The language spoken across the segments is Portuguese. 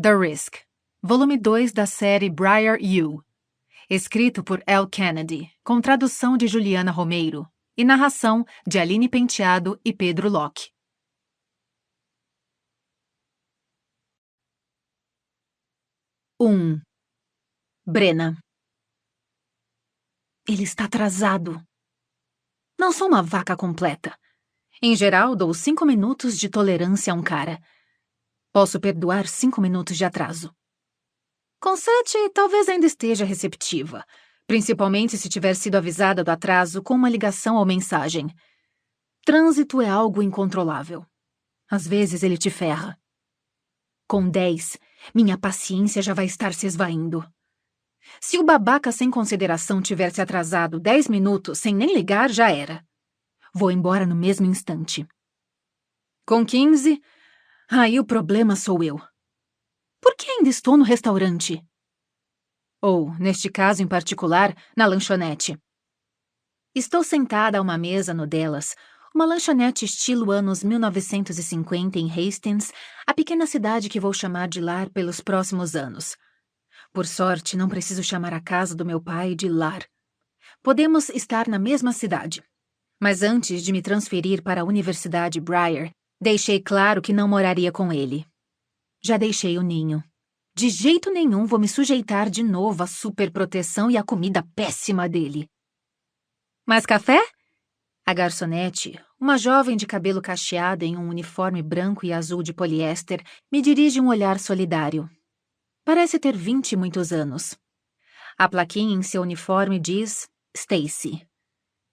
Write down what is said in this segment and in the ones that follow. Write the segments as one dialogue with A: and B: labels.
A: The Risk, volume 2 da série Briar U, escrito por Elle Kennedy, com tradução de Juliana Romeiro e narração de Aline Penteado e Pedro Locke. Brenna. Ele está atrasado. Não sou uma vaca completa. Em geral, dou 5 minutos de tolerância a um cara. Posso perdoar 5 minutos de atraso. Com 7, talvez ainda esteja receptiva, principalmente se tiver sido avisada do atraso com uma ligação ou mensagem. Trânsito é algo incontrolável. Às vezes ele te ferra. Com 10, minha paciência já vai estar se esvaindo. Se o babaca sem consideração tivesse atrasado 10 minutos sem nem ligar, já era. Vou embora no mesmo instante. Com 15, aí o problema sou eu. Por que ainda estou no restaurante? Ou, neste caso em particular, na lanchonete. Estou sentada a uma mesa no Dallas, uma lanchonete estilo anos 1950 em Hastings, a pequena cidade que vou chamar de lar pelos próximos anos. Por sorte, não preciso chamar a casa do meu pai de lar. Podemos estar na mesma cidade. Mas antes de me transferir para a Universidade Briar, deixei claro que não moraria com ele. Já deixei o ninho. De jeito nenhum vou me sujeitar de novo à superproteção e à comida péssima dele. Mais café? A garçonete, uma jovem de cabelo cacheado em um uniforme branco e azul de poliéster, me dirige um olhar solidário. Parece ter 20 e muitos anos. A plaquinha em seu uniforme diz Stacy.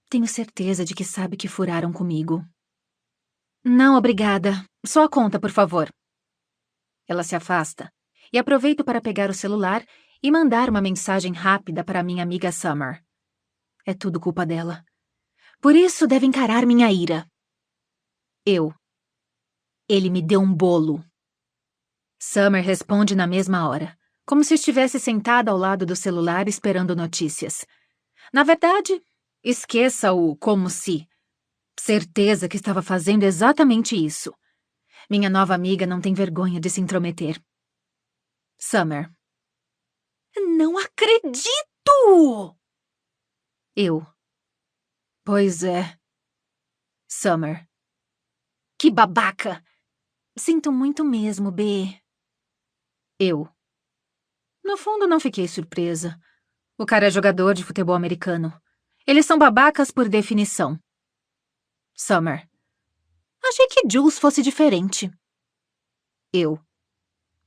A: Tenho certeza de que sabe que furaram comigo. Não, obrigada. Só a conta, por favor. Ela se afasta e aproveito para pegar o celular e mandar uma mensagem rápida para minha amiga Summer. É tudo culpa dela. Por isso deve encarar minha ira. Ele me deu um bolo. Summer responde na mesma hora, como se estivesse sentada ao lado do celular esperando notícias. Na verdade, esqueça o como se. Certeza que estava fazendo exatamente isso. Minha nova amiga não tem vergonha de se intrometer. Summer. Não acredito! Pois é. Summer. Que babaca! Sinto muito mesmo, B. No fundo, não fiquei surpresa. O cara é jogador de futebol americano. Eles são babacas por definição. Summer. Achei que Jules fosse diferente.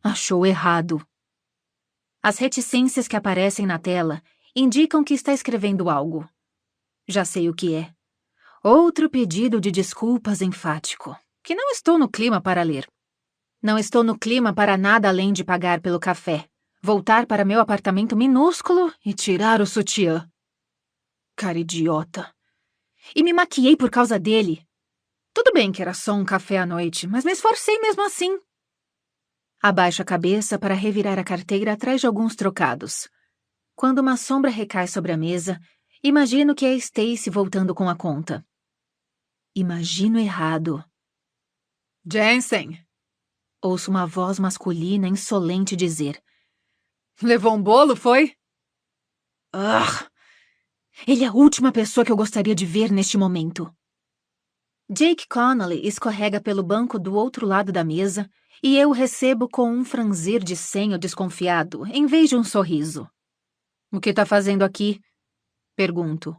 A: Achou errado. As reticências que aparecem na tela indicam que está escrevendo algo. Já sei o que é. Outro pedido de desculpas enfático, que não estou no clima para ler. Não estou no clima para nada além de pagar pelo café, voltar para meu apartamento minúsculo e tirar o sutiã. Cara idiota. E me maquiei por causa dele. Tudo bem que era só um café à noite, mas me esforcei mesmo assim. Abaixo a cabeça para revirar a carteira atrás de alguns trocados. Quando uma sombra recai sobre a mesa, imagino que é Stacy voltando com a conta. Imagino errado. Jensen! Ouço uma voz masculina insolente dizer. Levou um bolo, foi? Ele é a última pessoa que eu gostaria de ver neste momento. Jake Connolly escorrega pelo banco do outro lado da mesa e eu o recebo com um franzir de senho desconfiado, em vez de um sorriso. O que tá fazendo aqui? Pergunto.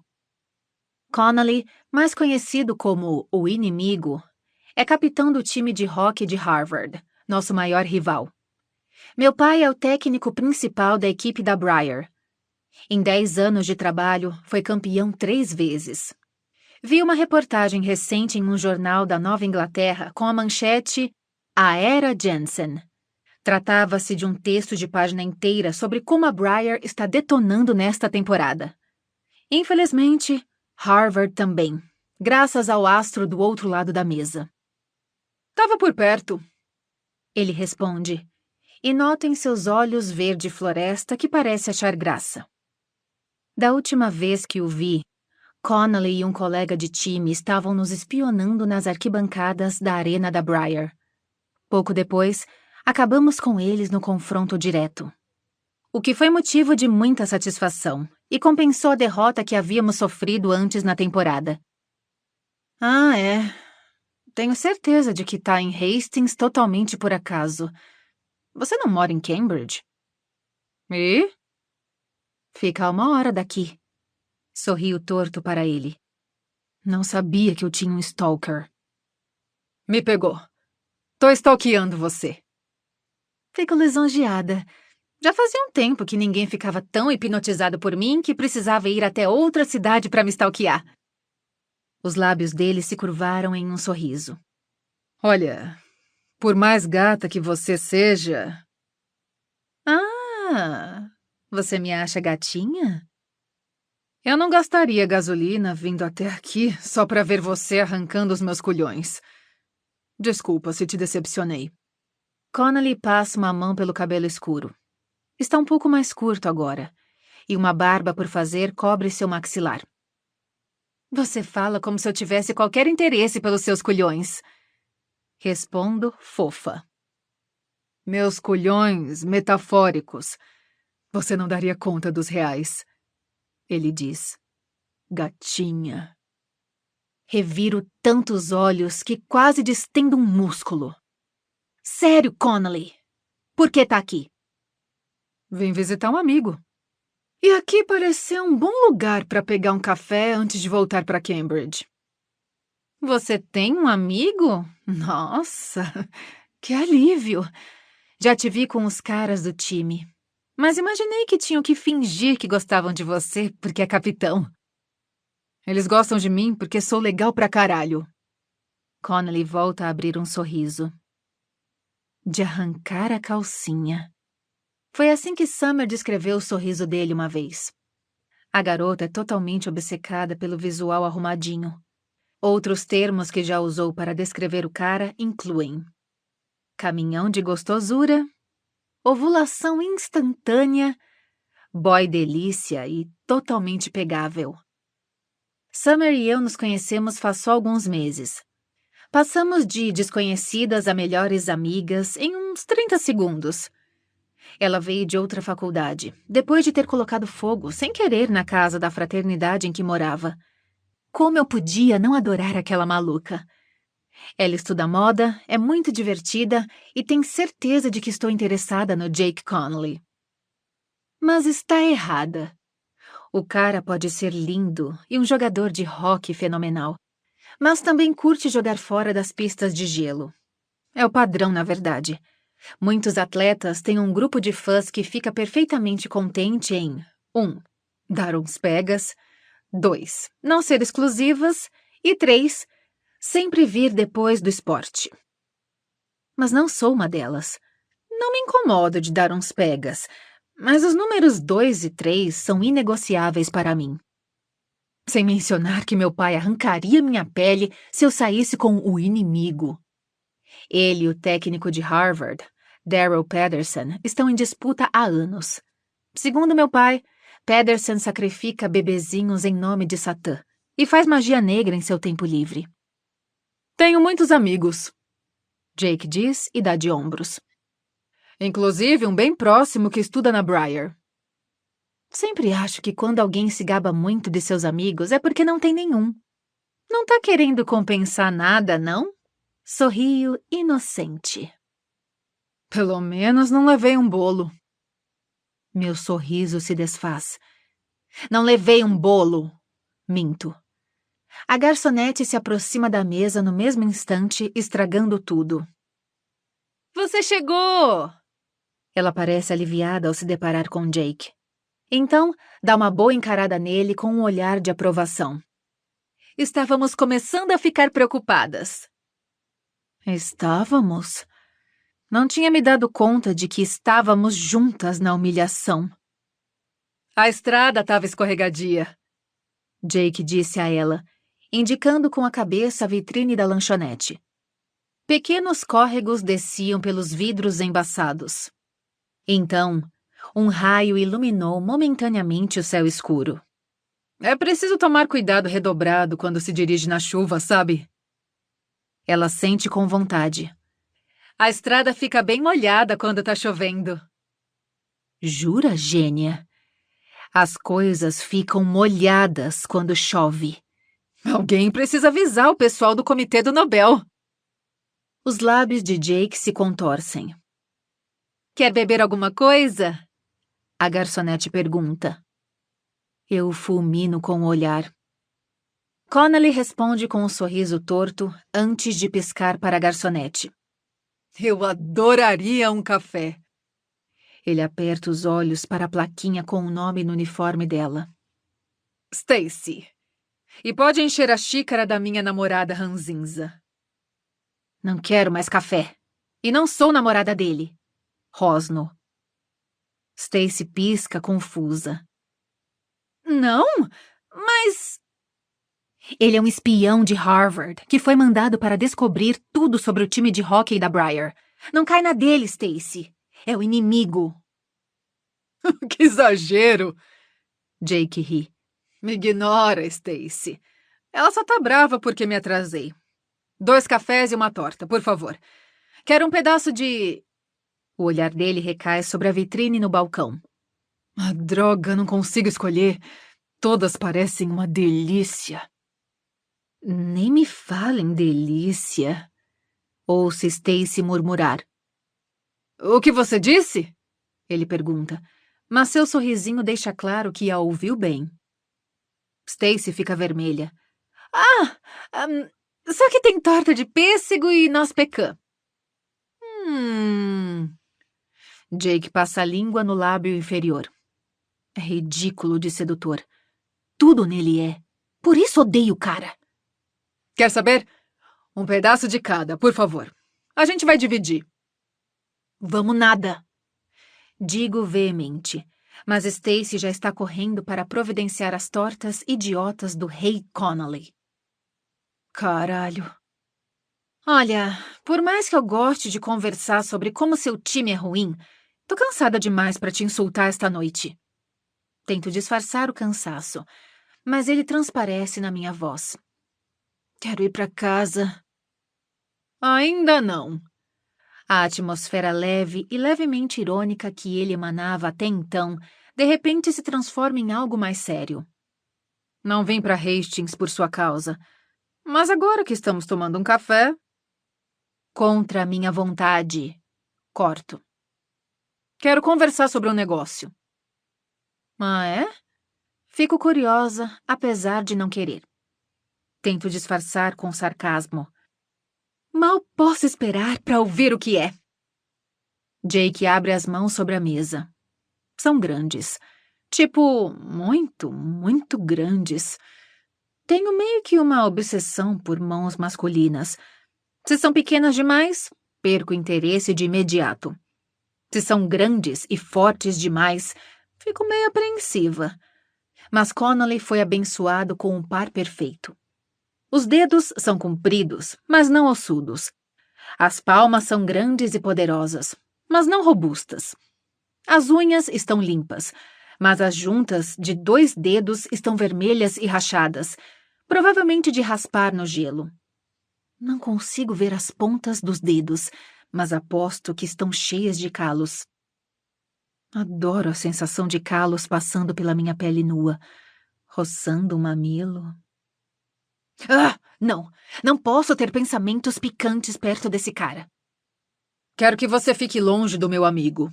A: Connolly, mais conhecido como o Inimigo, é capitão do time de hóquei de Harvard, nosso maior rival. Meu pai é o técnico principal da equipe da Briar. Em 10 anos de trabalho, foi campeão 3 vezes. Vi uma reportagem recente em um jornal da Nova Inglaterra com a manchete A Era Jensen. Tratava-se de um texto de página inteira sobre como a Briar está detonando nesta temporada. Infelizmente, Harvard também, graças ao astro do outro lado da mesa. Tava por perto. Ele responde, e noto em seus olhos verde floresta que parece achar graça. Da última vez que o vi, Connolly e um colega de time estavam nos espionando nas arquibancadas da arena da Briar. Pouco depois, Acabamos com eles no confronto direto, o que foi motivo de muita satisfação e compensou a derrota que havíamos sofrido antes na temporada. Ah, é. Tenho certeza de que tá em Hastings totalmente por acaso. Você não mora em Cambridge? E? Fica a 1 hora daqui. Sorriu torto para ele. Não sabia que eu tinha um stalker. Me pegou. Tô stalkeando você. Fico lisonjeada. Já fazia um tempo que ninguém ficava tão hipnotizado por mim que precisava ir até outra cidade para me stalkear. Os lábios dele se curvaram em um sorriso. Olha, por mais gata que você seja... Ah, você me acha gatinha? Eu não gastaria gasolina vindo até aqui só para ver você arrancando os meus culhões. Desculpa se te decepcionei. Connolly passa uma mão pelo cabelo escuro. Está um pouco mais curto agora, e uma barba por fazer cobre seu maxilar. Você fala como se eu tivesse qualquer interesse pelos seus culhões. Respondo, fofa. Meus culhões metafóricos. Você não daria conta dos reais. Ele diz. Gatinha. Reviro tantos olhos que quase distendo um músculo. Sério, Connolly. Por que tá aqui? Vim visitar um amigo. E aqui pareceu um bom lugar para pegar um café antes de voltar para Cambridge. Você tem um amigo? Nossa, que alívio! Já te vi com os caras do time. Mas imaginei que tinham que fingir que gostavam de você porque é capitão. Eles gostam de mim porque sou legal pra caralho. Connolly volta a abrir um sorriso. De arrancar a calcinha. Foi assim que Summer descreveu o sorriso dele uma vez. A garota é totalmente obcecada pelo visual arrumadinho. Outros termos que já usou para descrever o cara incluem caminhão de gostosura, ovulação instantânea, boy delícia e totalmente pegável. Summer e eu nos conhecemos faz só alguns meses. Passamos de desconhecidas a melhores amigas em uns 30 segundos. Ela veio de outra faculdade, depois de ter colocado fogo, sem querer, na casa da fraternidade em que morava. Como eu podia não adorar aquela maluca? Ela estuda moda, é muito divertida e tem certeza de que estou interessada no Jake Connolly. Mas está errada. O cara pode ser lindo e um jogador de hóquei fenomenal, mas também curte jogar fora das pistas de gelo. É o padrão, na verdade. Muitos atletas têm um grupo de fãs que fica perfeitamente contente em 1. Dar uns pegas, 2. Não ser exclusivas e 3. Sempre vir depois do esporte. Mas não sou uma delas. Não me incomodo de dar uns pegas, mas os números 2 e 3 são inegociáveis para mim. Sem mencionar que meu pai arrancaria minha pele se eu saísse com o inimigo. Ele e o técnico de Harvard, Darrell Pedersen, estão em disputa há anos. Segundo meu pai, Pedersen sacrifica bebezinhos em nome de Satã e faz magia negra em seu tempo livre. Tenho muitos amigos, Jake diz e dá de ombros. Inclusive um bem próximo que estuda na Briar. Sempre acho que quando alguém se gaba muito de seus amigos é porque não tem nenhum. Não tá querendo compensar nada, não? Sorrio inocente. Pelo menos não levei um bolo. Meu sorriso se desfaz. Não levei um bolo. Minto. A garçonete se aproxima da mesa no mesmo instante, estragando tudo. Você chegou! Ela parece aliviada ao se deparar com Jake. Então, dá uma boa encarada nele com um olhar de aprovação. Estávamos começando a ficar preocupadas. Estávamos? Não tinha me dado conta de que estávamos juntas na humilhação. A estrada estava escorregadia, Jake disse a ela, indicando com a cabeça a vitrine da lanchonete. Pequenos córregos desciam pelos vidros embaçados. Então, um raio iluminou momentaneamente o céu escuro. É preciso tomar cuidado redobrado quando se dirige na chuva, sabe? Ela sente com vontade. A estrada fica bem molhada quando tá chovendo. Jura, gênia? As coisas ficam molhadas quando chove. Alguém precisa avisar o pessoal do Comitê do Nobel. Os lábios de Jake se contorcem. Quer beber alguma coisa? A garçonete pergunta. Eu fulmino com o olhar. Connelly responde com um sorriso torto antes de piscar para a garçonete. Eu adoraria um café. Ele aperta os olhos para a plaquinha com o nome no uniforme dela. Stacy. E pode encher a xícara da minha namorada ranzinza. Não quero mais café. E não sou namorada dele. Rosno. Stacy pisca confusa. Não, mas... Ele é um espião de Harvard que foi mandado para descobrir tudo sobre o time de hóquei da Briar. Não cai na dele, Stacy. É o inimigo. Que exagero! Jake ri. Me ignora, Stacy. Ela só tá brava porque me atrasei. 2 cafés e uma torta, por favor. Quero um pedaço de... O olhar dele recai sobre a vitrine no balcão. Ah, droga, não consigo escolher. Todas parecem uma delícia. Nem me falem delícia. Ouço Stacy murmurar. O que você disse? Ele pergunta, mas seu sorrisinho deixa claro que a ouviu bem. Stacy fica vermelha. Só que tem torta de pêssego e noz pecan. Jake passa a língua no lábio inferior. É ridículo de sedutor. Tudo nele é. Por isso odeio o cara. Quer saber? Um pedaço de cada, por favor. A gente vai dividir. Vamos nada. Digo veemente, mas Stacy já está correndo para providenciar as tortas idiotas do rei Connelly. Caralho. Olha, por mais que eu goste de conversar sobre como seu time é ruim, tô cansada demais para te insultar esta noite. Tento disfarçar o cansaço, mas ele transparece na minha voz. Quero ir para casa. Ainda não. A atmosfera leve e levemente irônica que ele emanava até então, de repente se transforma em algo mais sério. Não vim para Hastings por sua causa, mas agora que estamos tomando um café... Contra a minha vontade. Corto. Quero conversar sobre um negócio. Ah, é? Fico curiosa, apesar de não querer. Tento disfarçar com sarcasmo. Mal posso esperar para ouvir o que é. Jake abre as mãos sobre a mesa. São grandes. Tipo, muito, muito grandes. Tenho meio que uma obsessão por mãos masculinas. Se são pequenas demais, perco interesse de imediato. Se são grandes e fortes demais, fico meio apreensiva. Mas Connelly foi abençoado com um par perfeito. Os dedos são compridos, mas não ossudos. As palmas são grandes e poderosas, mas não robustas. As unhas estão limpas, mas as juntas de 2 dedos estão vermelhas e rachadas, provavelmente de raspar no gelo. Não consigo ver as pontas dos dedos, mas aposto que estão cheias de calos. Adoro a sensação de calos passando pela minha pele nua, roçando o mamilo. Não! Não posso ter pensamentos picantes perto desse cara. Quero que você fique longe do meu amigo.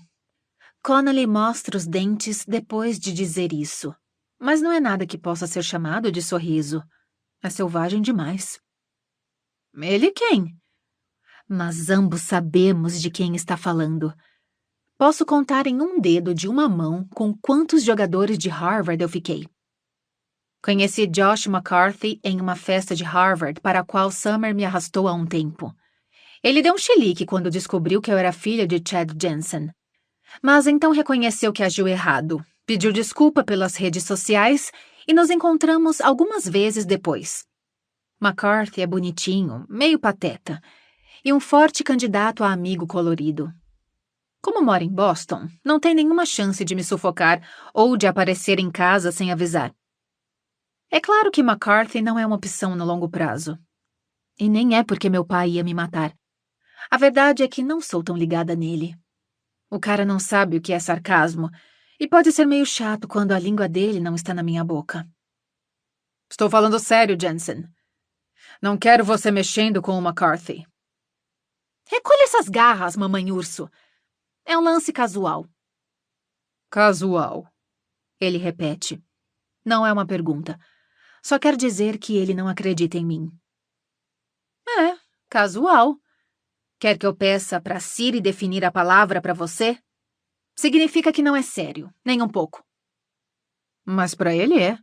A: Connelly mostra os dentes depois de dizer isso, mas não é nada que possa ser chamado de sorriso. É selvagem demais. Ele quem? Mas ambos sabemos de quem está falando. Posso contar em um dedo de uma mão com quantos jogadores de Harvard eu fiquei. Conheci Josh McCarthy em uma festa de Harvard para a qual Summer me arrastou há um tempo. Ele deu um chilique quando descobriu que eu era filha de Chad Jensen. Mas então reconheceu que agiu errado, pediu desculpa pelas redes sociais e nos encontramos algumas vezes depois. McCarthy é bonitinho, meio pateta, e um forte candidato a amigo colorido. Como mora em Boston, não tem nenhuma chance de me sufocar ou de aparecer em casa sem avisar. É claro que McCarthy não é uma opção no longo prazo. E nem é porque meu pai ia me matar. A verdade é que não sou tão ligada nele. O cara não sabe o que é sarcasmo e pode ser meio chato quando a língua dele não está na minha boca. Estou falando sério, Jensen. Não quero você mexendo com o McCarthy. Recolha essas garras, mamãe urso. É um lance casual. Casual, ele repete. Não é uma pergunta. Só quer dizer que ele não acredita em mim. É, casual. Quer que eu peça para Siri definir a palavra para você? Significa que não é sério, nem um pouco. Mas para ele é.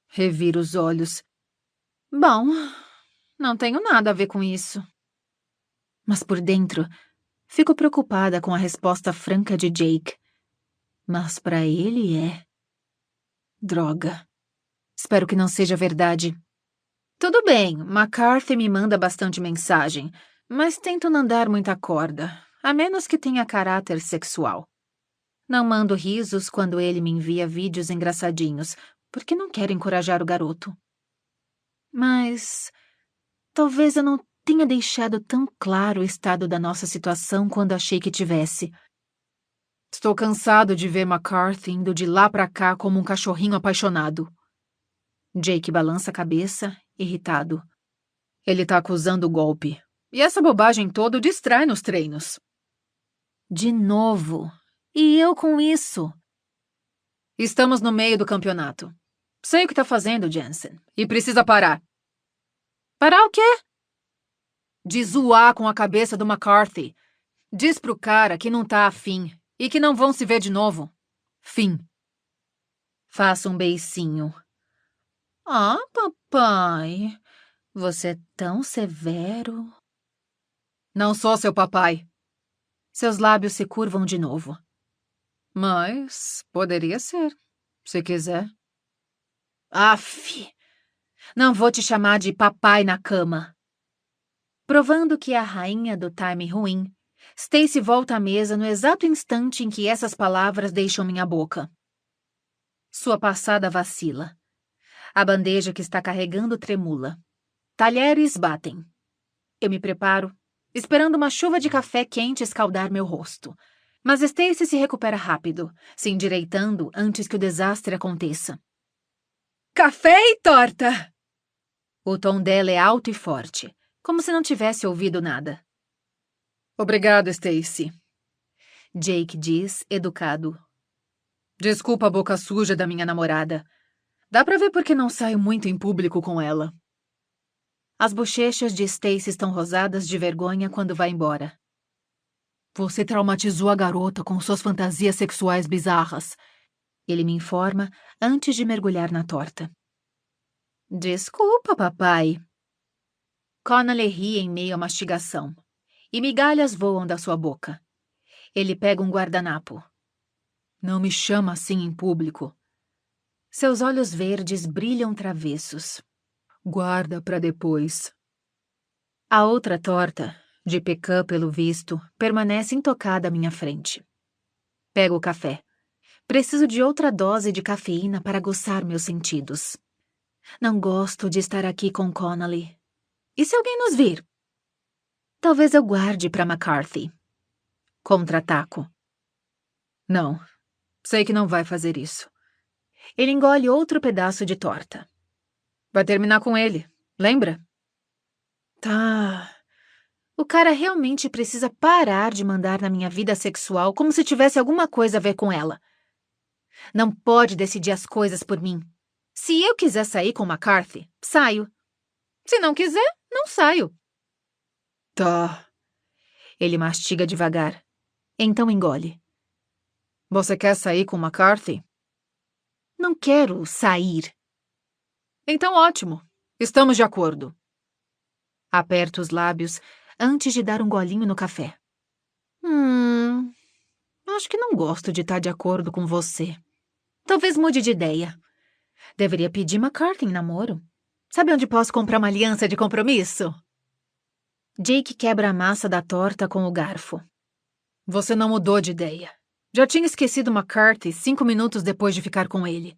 A: Revira os olhos. Bom, não tenho nada a ver com isso. Mas por dentro, fico preocupada com a resposta franca de Jake. Mas para ele é. Droga. Espero que não seja verdade. Tudo bem, McCarthy me manda bastante mensagem, mas tento não dar muita corda, a menos que tenha caráter sexual. Não mando risos quando ele me envia vídeos engraçadinhos, porque não quero encorajar o garoto. Mas talvez eu não tenha deixado tão claro o estado da nossa situação quando achei que tivesse. Estou cansado de ver McCarthy indo de lá pra cá como um cachorrinho apaixonado. Jake balança a cabeça, irritado. Ele tá acusando o golpe. E essa bobagem toda o distrai nos treinos. De novo. E eu com isso? Estamos no meio do campeonato. Sei o que tá fazendo, Jensen. E precisa parar. Parar o quê? De zoar com a cabeça do McCarthy. Diz pro cara que não tá afim e que não vão se ver de novo. Fim. Faça um beicinho. Ah, papai, você é tão severo. Não sou seu papai. Seus lábios se curvam de novo. Mas poderia ser, se quiser. Aff, não vou te chamar de papai na cama. Provando que é a rainha do time ruim, Stacy volta à mesa no exato instante em que essas palavras deixam minha boca. Sua passada vacila. A bandeja que está carregando tremula. Talheres batem. Eu me preparo, esperando uma chuva de café quente escaldar meu rosto. Mas Stacy se recupera rápido, se endireitando antes que o desastre aconteça. Café e torta! O tom dela é alto e forte, como se não tivesse ouvido nada. Obrigado, Stacy. Jake diz, educado. Desculpa a boca suja da minha namorada. Dá pra ver porque não saio muito em público com ela. As bochechas de Stacy estão rosadas de vergonha quando vai embora. Você traumatizou a garota com suas fantasias sexuais bizarras. Ele me informa antes de mergulhar na torta. Desculpa, papai. Connolly ri em meio à mastigação, e migalhas voam da sua boca. Ele pega um guardanapo. Não me chama assim em público. Seus olhos verdes brilham travessos. Guarda pra depois. A outra torta, de pecan pelo visto, permanece intocada à minha frente. Pego o café. Preciso de outra dose de cafeína para aguçar meus sentidos. Não gosto de estar aqui com Connolly. E se alguém nos vir? Talvez eu guarde para McCarthy. Contra-ataco. Não. Sei que não vai fazer isso. Ele engole outro pedaço de torta. Vai terminar com ele, lembra? Tá. O cara realmente precisa parar de mandar na minha vida sexual como se tivesse alguma coisa a ver com ela. Não pode decidir as coisas por mim. Se eu quiser sair com McCarthy, saio. Se não quiser, não saio. Tá. Ele mastiga devagar. Então engole. Você quer sair com McCarthy? Não quero sair. Então ótimo. Estamos de acordo. Aperto os lábios antes de dar um golinho no café. Acho que não gosto de estar de acordo com você. Talvez mude de ideia. Deveria pedir McCarthy em namoro. Sabe onde posso comprar uma aliança de compromisso? Jake quebra a massa da torta com o garfo. Você não mudou de ideia. Já tinha esquecido McCarthy 5 minutos depois de ficar com ele.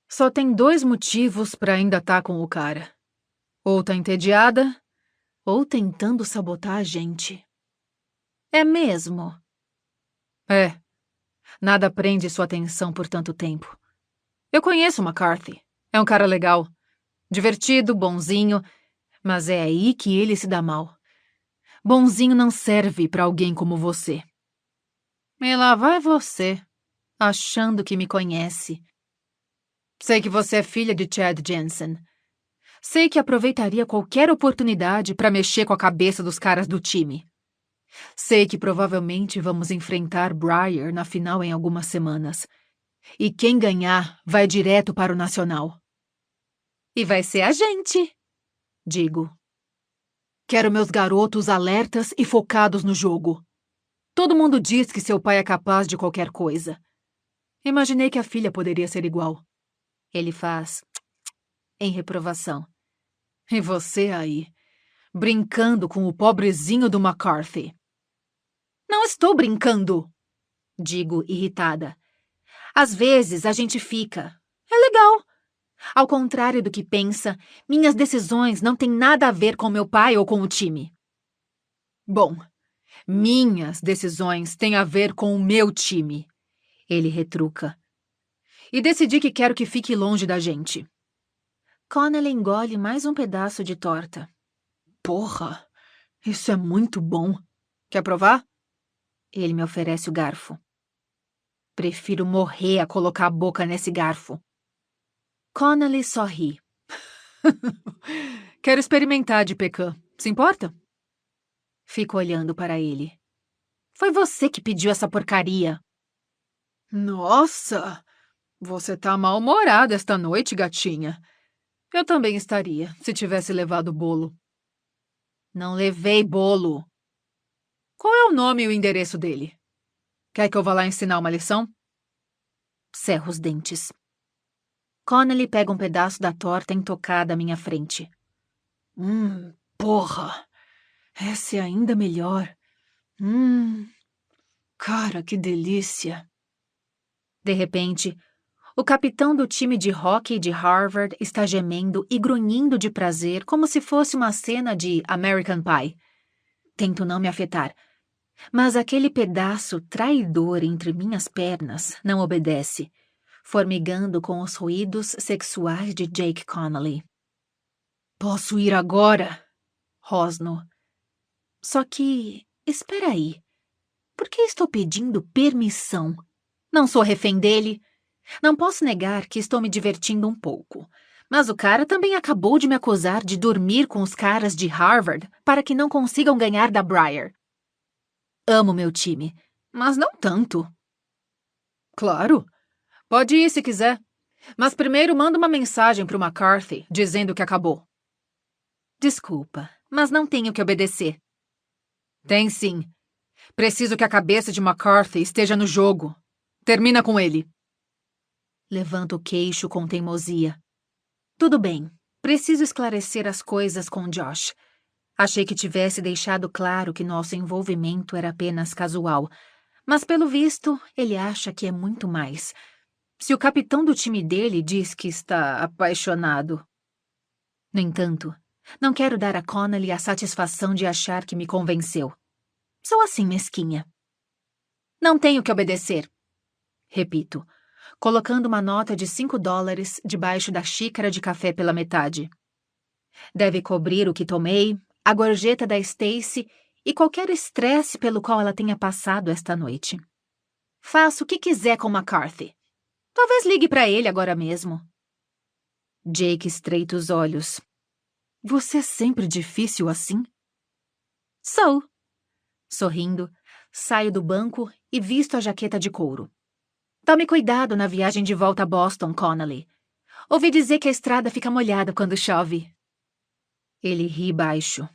A: Só tem 2 motivos pra ainda estar com o cara. Ou tá entediada, Ou tentando sabotar a gente. É mesmo? É. Nada prende sua atenção por tanto tempo. Eu conheço McCarthy. É um cara legal. Divertido, bonzinho, mas é aí que ele se dá mal. Bonzinho não serve pra alguém como você. E lá vai você, achando que me conhece. Sei que você é filha de Chad Jensen. Sei que aproveitaria qualquer oportunidade pra mexer com a cabeça dos caras do time. Sei que provavelmente vamos enfrentar Briar na final em algumas semanas. E quem ganhar vai direto para o Nacional. E vai ser a gente, digo. Quero meus garotos alertas e focados no jogo. Todo mundo diz que seu pai é capaz de qualquer coisa. Imaginei que a filha poderia ser igual. Ele faz em reprovação. E você aí, brincando com o pobrezinho do McCarthy. Não estou brincando, digo irritada. Às vezes a gente fica. É legal. Ao contrário do que pensa, minhas decisões não têm nada a ver com meu pai ou com o time. Bom, minhas decisões têm a ver com o meu time, ele retruca. E decidi que quero que fique longe da gente. Connelly engole mais um pedaço de torta. Porra, isso é muito bom. Quer provar? Ele me oferece o garfo. Prefiro morrer a colocar a boca nesse garfo. Connelly sorri. Quero experimentar de pecan. Se importa? Fico olhando para ele. Foi você que pediu essa porcaria. Nossa! Você tá mal-humorada esta noite, gatinha. Eu também estaria, se tivesse levado o bolo. Não levei bolo. Qual é o nome e o endereço dele? Quer que eu vá lá ensinar uma lição? Cerro os dentes. Connelly pega um pedaço da torta intocada à minha frente. Porra! Essa é ainda melhor. Cara, que delícia. De repente, o capitão do time de hóquei de Harvard está gemendo e grunhindo de prazer como se fosse uma cena de American Pie. Tento não me afetar, mas aquele pedaço traidor entre minhas pernas não obedece, formigando com os ruídos sexuais de Jake Connelly. Posso ir agora? Rosno. Só que, espera aí. Por que estou pedindo permissão? Não sou refém dele. Não posso negar que estou me divertindo um pouco. Mas o cara também acabou de me acusar de dormir com os caras de Harvard para que não consigam ganhar da Briar. Amo meu time, mas não tanto. Claro. Pode ir se quiser. Mas primeiro manda uma mensagem para o McCarthy dizendo que acabou. Desculpa, mas não tenho que obedecer. Tem sim. Preciso que a cabeça de McCarthy esteja no jogo. Termina com ele. Levanto o queixo com teimosia. Tudo bem. Preciso esclarecer as coisas com Josh. Achei que tivesse deixado claro que nosso envolvimento era apenas casual, mas pelo visto ele acha que é muito mais. Se o capitão do time dele diz que está apaixonado. No entanto, não quero dar a Connelly a satisfação de achar que me convenceu. Sou assim mesquinha. Não tenho que obedecer. Repito, colocando uma nota de $5 debaixo da xícara de café pela metade. Deve cobrir o que tomei, a gorjeta da Stacy e qualquer estresse pelo qual ela tenha passado esta noite. Faça o que quiser com McCarthy. Talvez ligue para ele agora mesmo. Jake estreita os olhos. Você é sempre difícil assim? Sou. Sorrindo, saio do banco e visto a jaqueta de couro. Tome cuidado na viagem de volta a Boston, Connelly. Ouvi dizer que a estrada fica molhada quando chove. Ele ri baixo.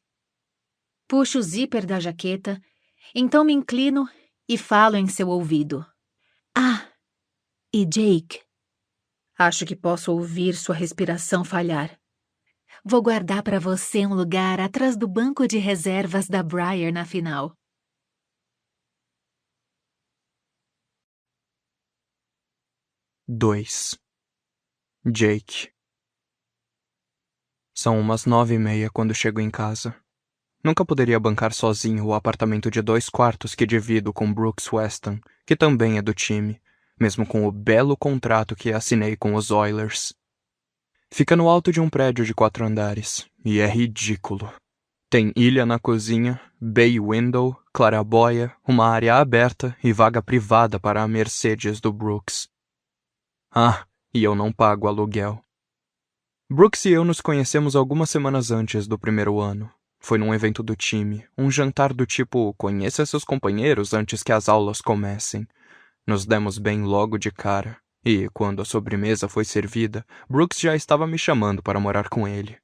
A: Puxo o zíper da jaqueta, então me inclino e falo em seu ouvido. Ah, e Jake? Acho que posso ouvir sua respiração falhar. Vou guardar para você um lugar atrás do banco de reservas da Briar na final.
B: Dois. Jake. São umas 9:30 quando chego em casa. Nunca poderia bancar sozinho o apartamento de 2 quartos que divido com Brooks Weston, que também é do time, mesmo com o belo contrato que assinei com os Oilers. Fica no alto de um prédio de 4 andares, e é ridículo. Tem ilha na cozinha, bay window, claraboia, uma área aberta e vaga privada para a Mercedes do Brooks. Ah, e eu não pago aluguel. Brooks e eu nos conhecemos algumas semanas antes do primeiro ano. Foi num evento do time, um jantar do tipo conheça seus companheiros antes que as aulas comecem. Nos demos bem logo de cara, e quando a sobremesa foi servida, Brooks já estava me chamando para morar com ele.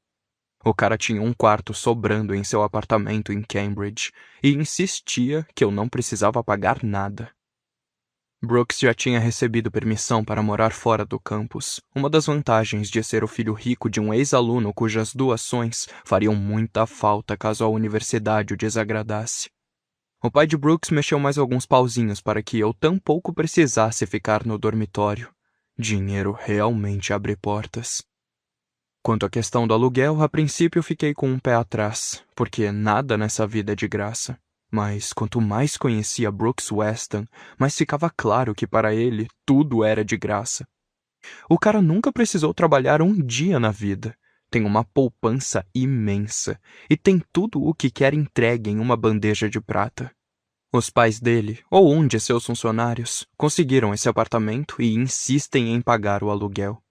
B: O cara tinha um quarto sobrando em seu apartamento em Cambridge e insistia que eu não precisava pagar nada. Brooks já tinha recebido permissão para morar fora do campus, uma das vantagens de ser o filho rico de um ex-aluno cujas doações fariam muita falta caso a universidade o desagradasse. O pai de Brooks mexeu mais alguns pauzinhos para que eu tampouco precisasse ficar no dormitório. Dinheiro realmente abre portas. Quanto à questão do aluguel, a princípio fiquei com um pé atrás, porque nada nessa vida é de graça. Mas quanto mais conhecia Brooks Weston, mais ficava claro que para ele tudo era de graça. O cara nunca precisou trabalhar um dia na vida. Tem uma poupança imensa e tem tudo o que quer entregue em uma bandeja de prata. Os pais dele, ou um de seus funcionários, conseguiram esse apartamento e insistem em pagar o aluguel.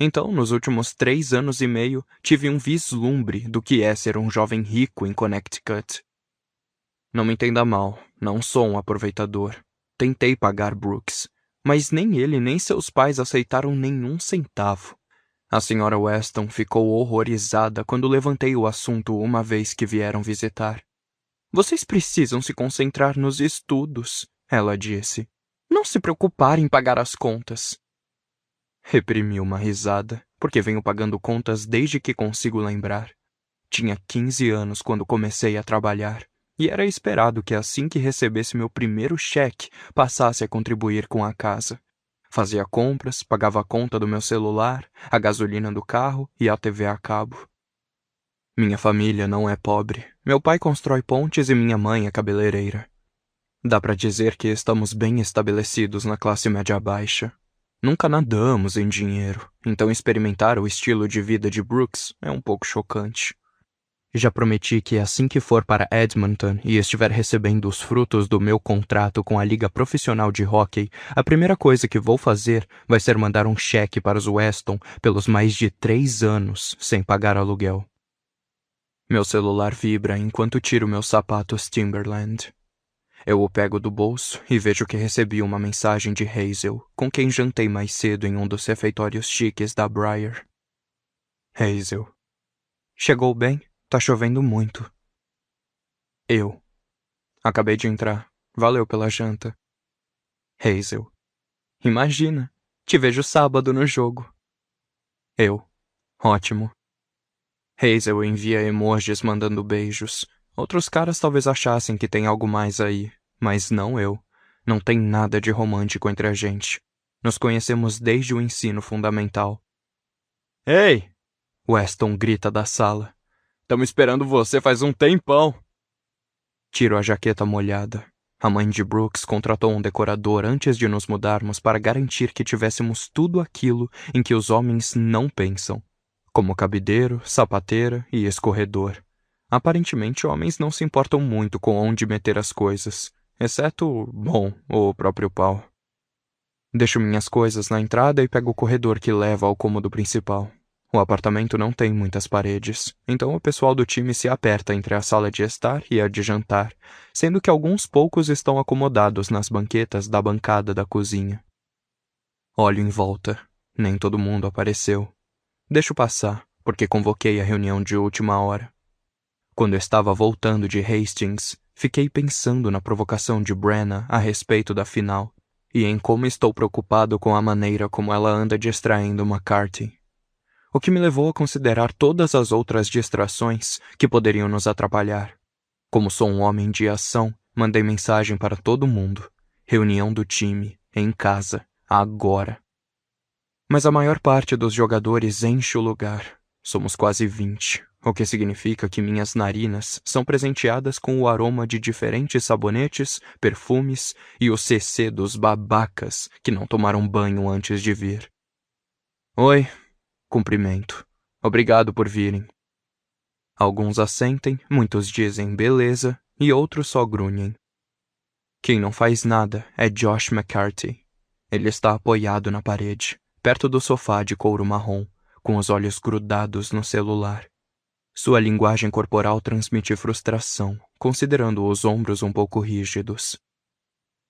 B: Então, nos últimos 3 anos e meio, tive um vislumbre do que é ser um jovem rico em Connecticut. Não me entenda mal, não sou um aproveitador. Tentei pagar Brooks, mas nem ele nem seus pais aceitaram nenhum centavo. A senhora Weston ficou horrorizada quando levantei o assunto uma vez que vieram visitar. Vocês precisam se concentrar nos estudos, ela disse. Não se preocupar em pagar as contas. Reprimi uma risada, porque venho pagando contas desde que consigo lembrar. Tinha 15 anos quando comecei a trabalhar, e era esperado que assim que recebesse meu primeiro cheque, passasse a contribuir com a casa. Fazia compras, pagava a conta do meu celular, a gasolina do carro e a TV a cabo. Minha família não é pobre. Meu pai constrói pontes e minha mãe é cabeleireira. Dá pra dizer que estamos bem estabelecidos na classe média baixa. Nunca nadamos em dinheiro, então experimentar o estilo de vida de Brooks é um pouco chocante. Já prometi que assim que for para Edmonton e estiver recebendo os frutos do meu contrato com a Liga Profissional de Hóquei, a primeira coisa que vou fazer vai ser mandar um cheque para os Weston pelos mais de 3 anos sem pagar aluguel. Meu celular vibra enquanto tiro meus sapatos Timberland. Eu o pego do bolso e vejo que recebi uma mensagem de Hazel, com quem jantei mais cedo em um dos refeitórios chiques da Briar. Hazel. Chegou bem? Tá chovendo muito. Eu. Acabei de entrar. Valeu pela janta. Hazel. Imagina. Te vejo sábado no jogo. Eu. Ótimo. Hazel envia emojis mandando beijos. Outros caras talvez achassem que tem algo mais aí, mas não eu. Não tem nada de romântico entre a gente. Nos conhecemos desde o ensino fundamental. Ei! Weston grita da sala. Tamo esperando você faz um tempão. Tiro a jaqueta molhada. A mãe de Brooks contratou um decorador antes de nos mudarmos para garantir que tivéssemos tudo aquilo em que os homens não pensam, como cabideiro, sapateira e escorredor. Aparentemente, homens não se importam muito com onde meter as coisas, exceto, bom, o próprio pau. Deixo minhas coisas na entrada e pego o corredor que leva ao cômodo principal. O apartamento não tem muitas paredes, então o pessoal do time se aperta entre a sala de estar e a de jantar, sendo que alguns poucos estão acomodados nas banquetas da bancada da cozinha. Olho em volta. Nem todo mundo apareceu. Deixo passar, porque convoquei a reunião de última hora. Quando estava voltando de Hastings, fiquei pensando na provocação de Brenna a respeito da final, e em como estou preocupado com a maneira como ela anda distraindo McCarthy. O que me levou a considerar todas as outras distrações que poderiam nos atrapalhar. Como sou um homem de ação, mandei mensagem para todo mundo. Reunião do time, em casa, agora. Mas a maior parte dos jogadores enche o lugar. Somos quase 20, o que significa que minhas narinas são presenteadas com o aroma de diferentes sabonetes, perfumes e o CC dos babacas que não tomaram banho antes de vir. Oi, cumprimento. Obrigado por virem. Alguns assentem, muitos dizem beleza e outros só grunhem. Quem não faz nada é Josh McCarthy. Ele está apoiado na parede, perto do sofá de couro marrom, com os olhos grudados no celular. Sua linguagem corporal transmite frustração, considerando os ombros um pouco rígidos.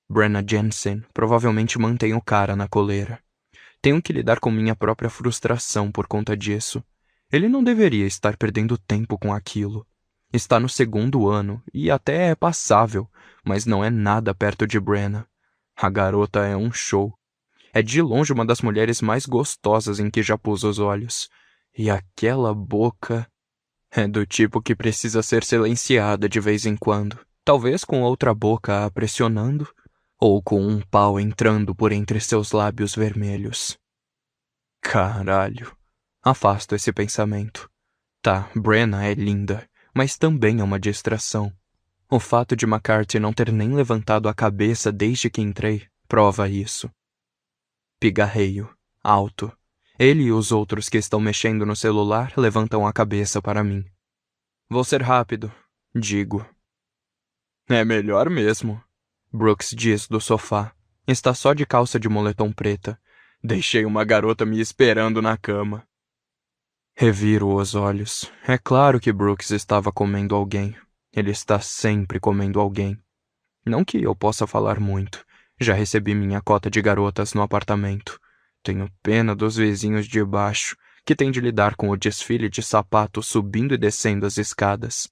B: Brenna Jensen provavelmente mantém o cara na coleira. Tenho que lidar com minha própria frustração por conta disso. Ele não deveria estar perdendo tempo com aquilo. Está no segundo ano e até é passável, mas não é nada perto de Brenna. A garota é um show. É de longe uma das mulheres mais gostosas em que já pus os olhos. E aquela boca é do tipo que precisa ser silenciada de vez em quando. Talvez com outra boca a pressionando, ou com um pau entrando por entre seus lábios vermelhos. Caralho. Afasto esse pensamento. Tá, Brenna é linda, mas também é uma distração. O fato de McCarthy não ter nem levantado a cabeça desde que entrei prova isso. Pigarreio, alto. Ele e os outros que estão mexendo no celular levantam a cabeça para mim. Vou ser rápido, digo. É melhor mesmo, Brooks diz do sofá. Está só de calça de moletom preta. Deixei uma garota me esperando na cama. Reviro os olhos. É claro que Brooks estava comendo alguém. Ele está sempre comendo alguém. Não que eu possa falar muito. Já recebi minha cota de garotas no apartamento. Tenho pena dos vizinhos de baixo, que têm de lidar com o desfile de sapatos subindo e descendo as escadas.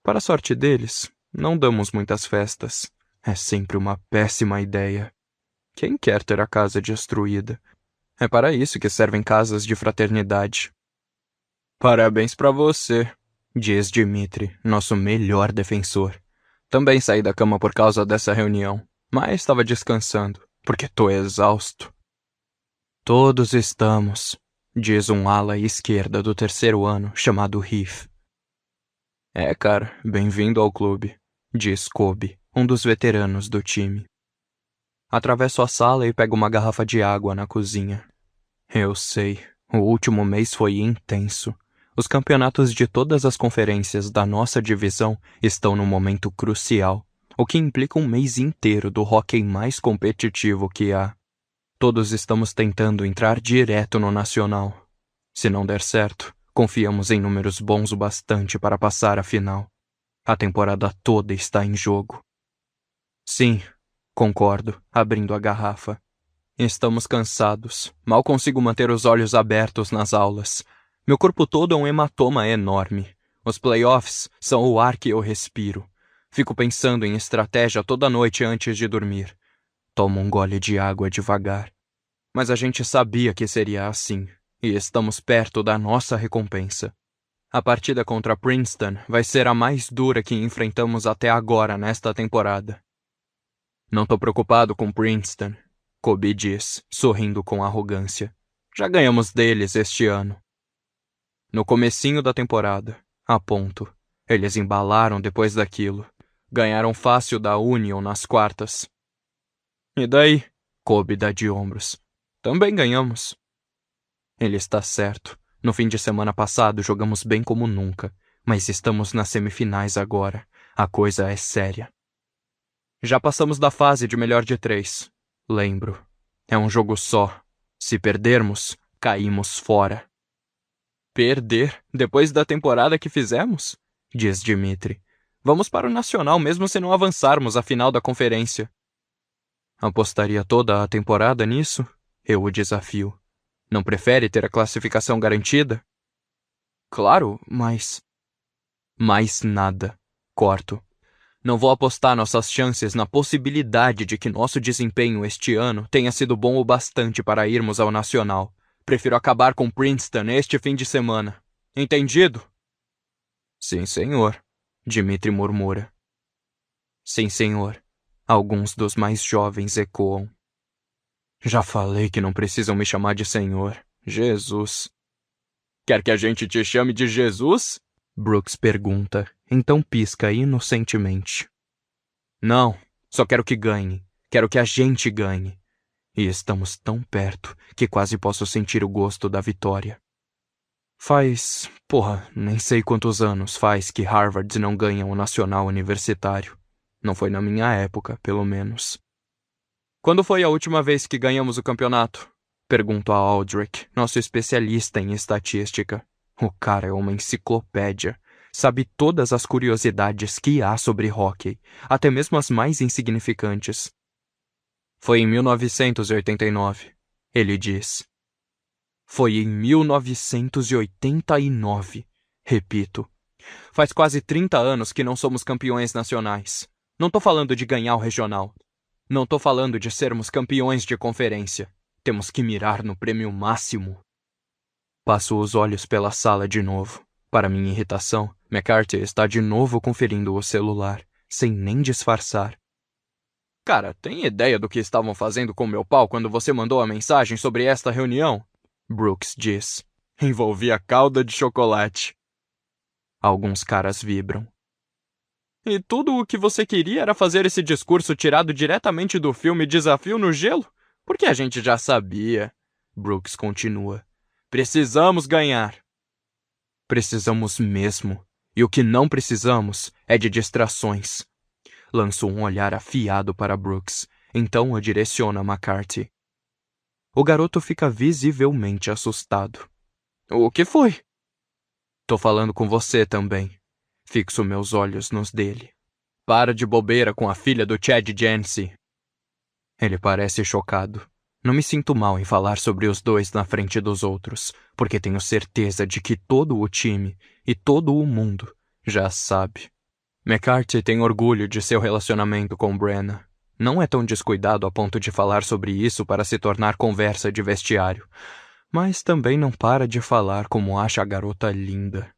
B: Para a sorte deles, não damos muitas festas. É sempre uma péssima ideia. Quem quer ter a casa destruída? É para isso que servem casas de fraternidade. Parabéns para você, diz Dimitri, nosso melhor defensor. Também saí da cama por causa dessa reunião, mas estava descansando, porque tô exausto. Todos estamos, diz um ala esquerda do terceiro ano, chamado Heath. É, cara, bem-vindo ao clube, diz Kobe, um dos veteranos do time. Atravesso a sala e pego uma garrafa de água na cozinha. Eu sei, o último mês foi intenso. Os campeonatos de todas as conferências da nossa divisão estão num momento crucial, o que implica um mês inteiro do hóquei mais competitivo que há. Todos estamos tentando entrar direto no nacional. Se não der certo, confiamos em números bons o bastante para passar a final. A temporada toda está em jogo. Sim, concordo, abrindo a garrafa. Estamos cansados. Mal consigo manter os olhos abertos nas aulas. Meu corpo todo é um hematoma enorme. Os playoffs são o ar que eu respiro. Fico pensando em estratégia toda noite antes de dormir. Tomo um gole de água devagar. Mas a gente sabia que seria assim, e estamos perto da nossa recompensa. A partida contra Princeton vai ser a mais dura que enfrentamos até agora nesta temporada. Não tô preocupado com Princeton, Kobe diz, sorrindo com arrogância. Já ganhamos deles este ano. No comecinho da temporada, aponto. Eles embalaram depois daquilo. Ganharam fácil da Union nas quartas. E daí? Kobe dá de ombros. Também ganhamos. Ele está certo. No fim de semana passado jogamos bem como nunca, mas estamos nas semifinais agora. A coisa é séria. Já passamos da fase de melhor de 3. Lembro. É um jogo só. Se perdermos, caímos fora. Perder depois da temporada que fizemos? Diz Dimitri. Vamos para o Nacional mesmo se não avançarmos à final da conferência. Apostaria toda a temporada nisso? Eu o desafio. Não prefere ter a classificação garantida? Claro, mas... Mais nada. Corto. Não vou apostar nossas chances na possibilidade de que nosso desempenho este ano tenha sido bom o bastante para irmos ao Nacional. Prefiro acabar com Princeton este fim de semana. Entendido? Sim, senhor, Dimitri murmura. Sim, senhor. Alguns dos mais jovens ecoam. Já falei que não precisam me chamar de senhor. Jesus. Quer que a gente te chame de Jesus? Brooks pergunta, então pisca inocentemente. Não, só quero que ganhe. Quero que a gente ganhe. E estamos tão perto que quase posso sentir o gosto da vitória. Nem sei quantos anos faz que Harvard não ganha um nacional universitário. Não foi na minha época, pelo menos. Quando foi a última vez que ganhamos o campeonato? Pergunto a Aldrich, nosso especialista em estatística. O cara é uma enciclopédia. Sabe todas as curiosidades que há sobre hóquei, até mesmo as mais insignificantes. Foi em 1989, ele diz. Foi em 1989, repito. Faz quase 30 anos que não somos campeões nacionais. Não tô falando de ganhar o regional. Não tô falando de sermos campeões de conferência. Temos que mirar no prêmio máximo. Passo os olhos pela sala de novo. Para minha irritação, McCarthy está de novo conferindo o celular, sem nem disfarçar. Cara, tem ideia do que estavam fazendo com meu pau quando você mandou a mensagem sobre esta reunião? Brooks diz. Envolvia calda de chocolate. Alguns caras vibram. E tudo o que você queria era fazer esse discurso tirado diretamente do filme Desafio no Gelo? Porque a gente já sabia. Brooks continua. Precisamos ganhar. Precisamos mesmo. E o que não precisamos é de distrações. Lanço um olhar afiado para Brooks, então o direciona a McCarthy. O garoto fica visivelmente assustado. O que foi? Tô falando com você também. Fixo meus olhos nos dele. Para de bobeira com a filha do Chad Jancy. Ele parece chocado. Não me sinto mal em falar sobre os dois na frente dos outros, porque tenho certeza de que todo o time e todo o mundo já sabe. McCarthy tem orgulho de seu relacionamento com Brenna. Não é tão descuidado a ponto de falar sobre isso para se tornar conversa de vestiário, mas também não para de falar como acha a garota linda.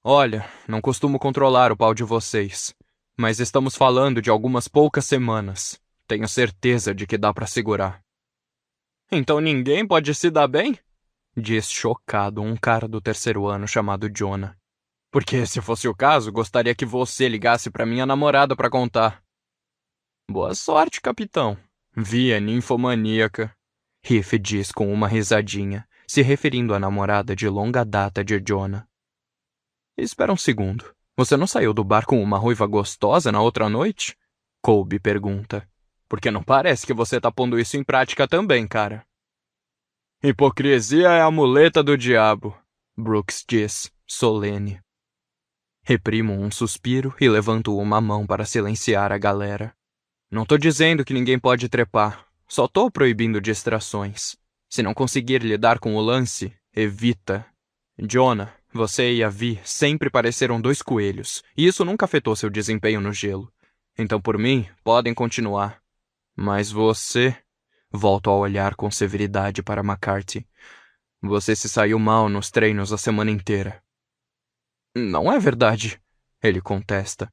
B: Olha, não costumo controlar o pau de vocês, mas estamos falando de algumas poucas semanas. Tenho certeza de que dá para segurar. Então ninguém pode se dar bem? Diz chocado um cara do terceiro ano chamado Jonah. Porque, se fosse o caso, gostaria que você ligasse para minha namorada para contar. Boa sorte, capitão. Via ninfomaníaca. Riff diz com uma risadinha, se referindo à namorada de longa data de Jonah. Espera um segundo. Você não saiu do bar com uma ruiva gostosa na outra noite? Colby pergunta. Porque não parece que você tá pondo isso em prática também, cara. Hipocrisia é a muleta do diabo, Brooks diz, solene. Reprimo um suspiro e levanto uma mão para silenciar a galera. Não tô dizendo que ninguém pode trepar, só tô proibindo distrações. Se não conseguir lidar com o lance, evita. Jonah, você e a Vi sempre pareceram dois coelhos, e isso nunca afetou seu desempenho no gelo. Então, por mim, podem continuar. Mas você... Volto a olhar com severidade para McCarthy. Você se saiu mal nos treinos a semana inteira. Não é verdade, ele contesta.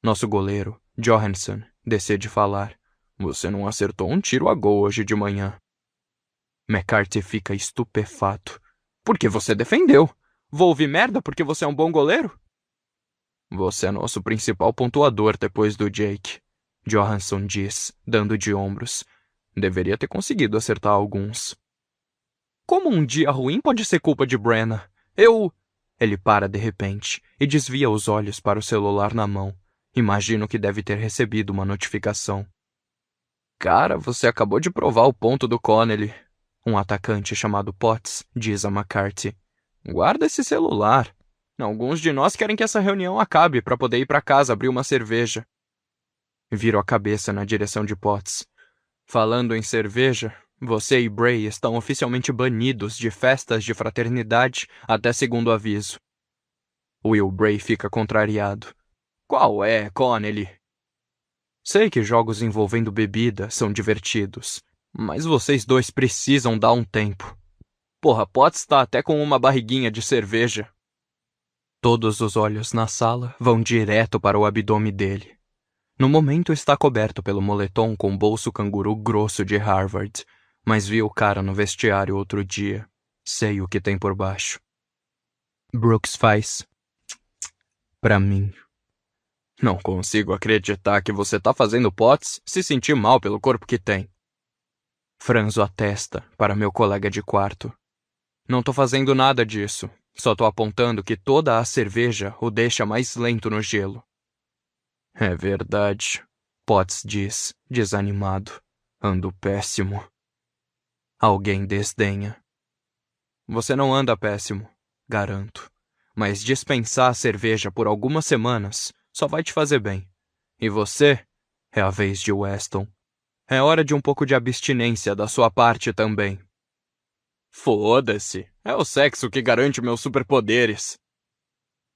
B: Nosso goleiro, Johansson, decide falar. Você não acertou um tiro a gol hoje de manhã. McCarthy fica estupefato. Por que você defendeu? Vou ouvir merda porque você é um bom goleiro? Você é nosso principal pontuador depois do Jake, Johansson diz, dando de ombros. Deveria ter conseguido acertar alguns. Como um dia ruim pode ser culpa de Brenna? Ele para de repente e desvia os olhos para o celular na mão. Imagino que deve ter recebido uma notificação. Cara, você acabou de provar o ponto do Connelly. Um atacante chamado Potts diz a McCarthy. Guarda esse celular. Alguns de nós querem que essa reunião acabe para poder ir para casa abrir uma cerveja. Viro a cabeça na direção de Potts. Falando em cerveja, você e Bray estão oficialmente banidos de festas de fraternidade até segundo aviso. Will Bray fica contrariado. Qual é, Connelly? Sei que jogos envolvendo bebida são divertidos, mas vocês dois precisam dar um tempo. Porra, Potts tá até com uma barriguinha de cerveja. Todos os olhos na sala vão direto para o abdômen dele. No momento está coberto pelo moletom com bolso canguru grosso de Harvard, mas vi o cara no vestiário outro dia. Sei o que tem por baixo. Brooks faz pra mim. Não consigo acreditar que você tá fazendo Potts se sentir mal pelo corpo que tem. Franzo a testa para meu colega de quarto. Não tô fazendo nada disso. Só tô apontando que toda a cerveja o deixa mais lento no gelo. É verdade, Potts diz, desanimado. Ando péssimo. Alguém desdenha. Você não anda péssimo, garanto. Mas dispensar a cerveja por algumas semanas só vai te fazer bem. E você? É a vez de Weston. É hora de um pouco de abstinência da sua parte também. Foda-se. É o sexo que garante meus superpoderes.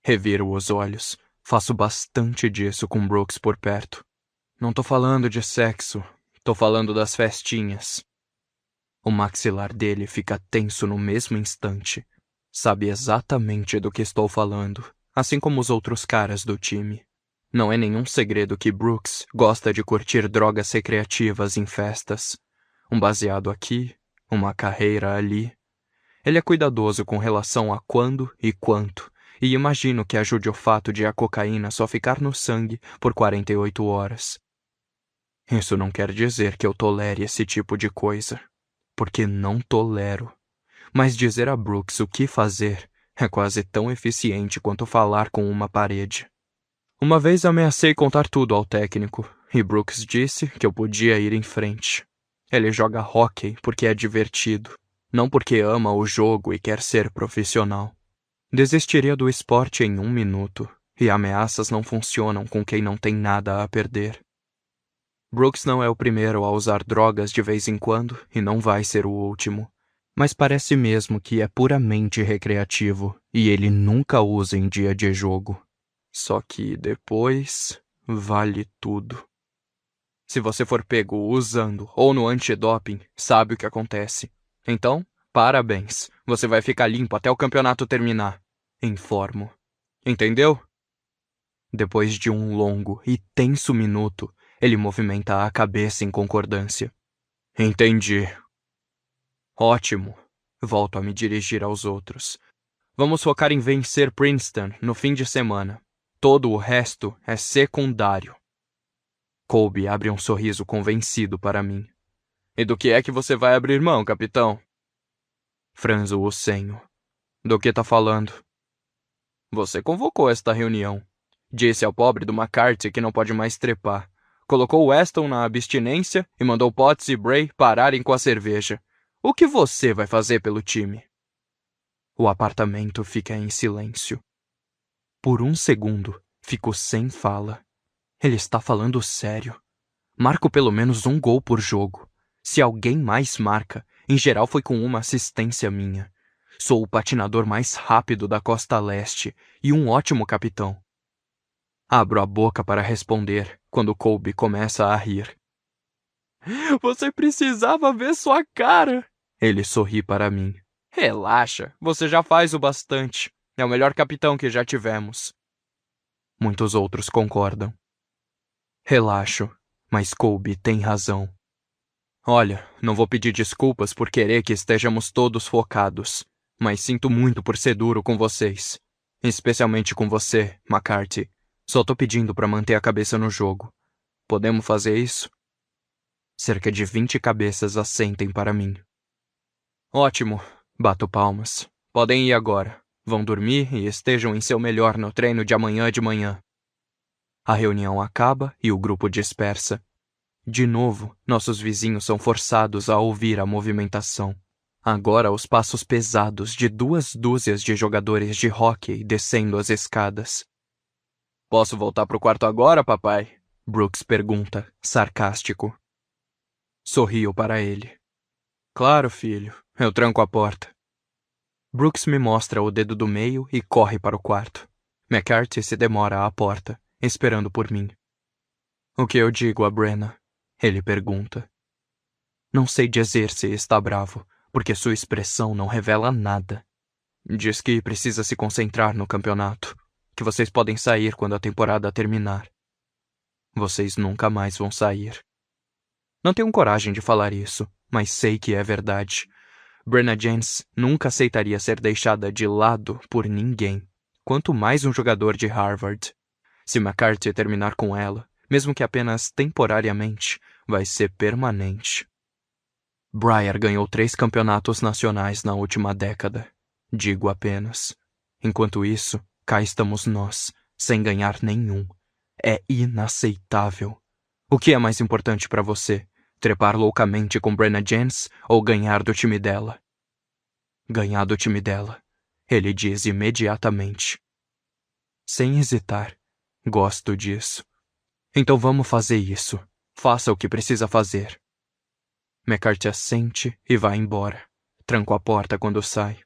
B: Reviro os olhos. Faço bastante disso com Brooks por perto. Não tô falando de sexo. Tô falando das festinhas. O maxilar dele fica tenso no mesmo instante. Sabe exatamente do que estou falando, assim como os outros caras do time. Não é nenhum segredo que Brooks gosta de curtir drogas recreativas em festas. Um baseado aqui, uma carreira ali. Ele é cuidadoso com relação a quando e quanto, e imagino que ajude o fato de a cocaína só ficar no sangue por 48 horas. Isso não quer dizer que eu tolere esse tipo de coisa, porque não tolero. Mas dizer a Brooks o que fazer é quase tão eficiente quanto falar com uma parede. Uma vez ameacei contar tudo ao técnico, e Brooks disse que eu podia ir em frente. Ele joga hóquei porque é divertido, não porque ama o jogo e quer ser profissional. Desistiria do esporte em 1 minuto, e ameaças não funcionam com quem não tem nada a perder. Brooks não é o primeiro a usar drogas de vez em quando, e não vai ser o último. Mas parece mesmo que é puramente recreativo, e ele nunca usa em dia de jogo. Só que depois vale tudo. Se você for pego usando ou no antidoping, sabe o que acontece. Então, parabéns. Você vai ficar limpo até o campeonato terminar. Informo. Entendeu? Depois de um longo e tenso minuto, ele movimenta a cabeça em concordância. Entendi. Ótimo. Volto a me dirigir aos outros. Vamos focar em vencer Princeton no fim de semana. Todo o resto é secundário. Colby abre um sorriso convencido para mim. E do que é que você vai abrir mão, capitão? Franzo o senho. Do que tá falando? Você convocou esta reunião. Disse ao pobre do McCarthy que não pode mais trepar. Colocou Weston na abstinência e mandou Potts e Bray pararem com a cerveja. O que você vai fazer pelo time? O apartamento fica em silêncio. Por um segundo, fico sem fala. Ele está falando sério. Marco pelo menos 1 gol por jogo. Se alguém mais marca, em geral foi com uma assistência minha. Sou o patinador mais rápido da costa leste e um ótimo capitão. Abro a boca para responder quando Colby começa a rir. Você precisava ver sua cara! Ele sorri para mim. Relaxa, você já faz o bastante. É o melhor capitão que já tivemos. Muitos outros concordam. Relaxo, mas Colby tem razão. Olha, não vou pedir desculpas por querer que estejamos todos focados, mas sinto muito por ser duro com vocês. Especialmente com você, McCarthy. Só tô pedindo para manter a cabeça no jogo. Podemos fazer isso? Cerca de 20 cabeças assentem para mim. Ótimo, bato palmas. Podem ir agora. Vão dormir e estejam em seu melhor no treino de amanhã de manhã. A reunião acaba e o grupo dispersa. De novo, nossos vizinhos são forçados a ouvir a movimentação. Agora os passos pesados de 2 dúzias de jogadores de hóquei descendo as escadas. Posso voltar pro quarto agora, papai? Brooks pergunta, sarcástico. Sorrio para ele. Claro, filho. Eu tranco a porta. Brooks me mostra o dedo do meio e corre para o quarto. McCarthy se demora à porta, esperando por mim. O que eu digo a Brenna? Ele pergunta. Não sei dizer se está bravo, porque sua expressão não revela nada. Diz que precisa se concentrar no campeonato, que vocês podem sair quando a temporada terminar. Vocês nunca mais vão sair. Não tenho coragem de falar isso, mas sei que é verdade. Brenna James nunca aceitaria ser deixada de lado por ninguém, quanto mais um jogador de Harvard. Se McCarthy terminar com ela, mesmo que apenas temporariamente, vai ser permanente. Briar ganhou 3 campeonatos nacionais na última década. Digo apenas. Enquanto isso, cá estamos nós, sem ganhar nenhum. É inaceitável. O que é mais importante para você? Trepar loucamente com Brenna James ou ganhar do time dela? Ganhar do time dela, ele diz imediatamente. Sem hesitar. Gosto disso. Então vamos fazer isso. Faça o que precisa fazer. McCarthy assente e vai embora. Tranco a porta quando sai.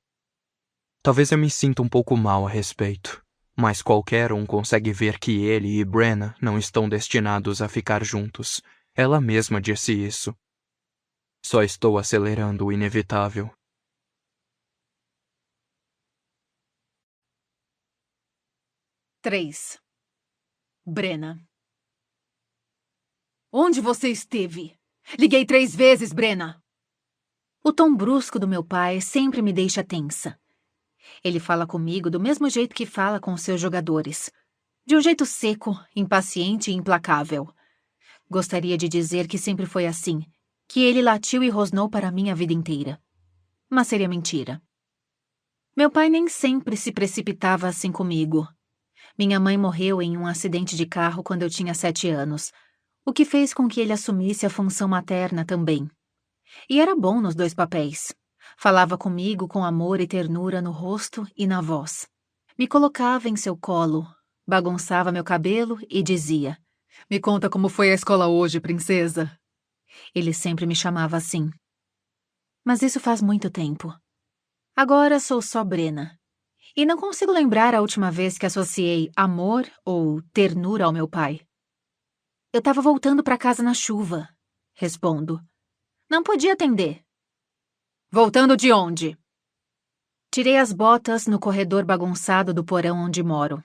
B: Talvez eu me sinta um pouco mal a respeito, mas qualquer um consegue ver que ele e Brenna não estão destinados a ficar juntos. Ela mesma disse isso. Só estou acelerando o inevitável.
A: Três. Brenna. Onde você esteve? Liguei 3 vezes, Brenna. O tom brusco do meu pai sempre me deixa tensa. Ele fala comigo do mesmo jeito que fala com seus jogadores. De um jeito seco, impaciente e implacável. Gostaria de dizer que sempre foi assim, que ele latiu e rosnou para mim a vida inteira. Mas seria mentira. Meu pai nem sempre se precipitava assim comigo. Minha mãe morreu em um acidente de carro quando eu tinha 7 anos, o que fez com que ele assumisse a função materna também. E era bom nos 2 papéis. Falava comigo com amor e ternura no rosto e na voz. Me colocava em seu colo, bagunçava meu cabelo e dizia: "Me conta como foi a escola hoje, princesa." Ele sempre me chamava assim. Mas isso faz muito tempo. Agora sou só Brenna. E não consigo lembrar a última vez que associei amor ou ternura ao meu pai. Eu estava voltando para casa na chuva, respondo. Não podia atender. Voltando de onde? Tirei as botas no corredor bagunçado do porão onde moro.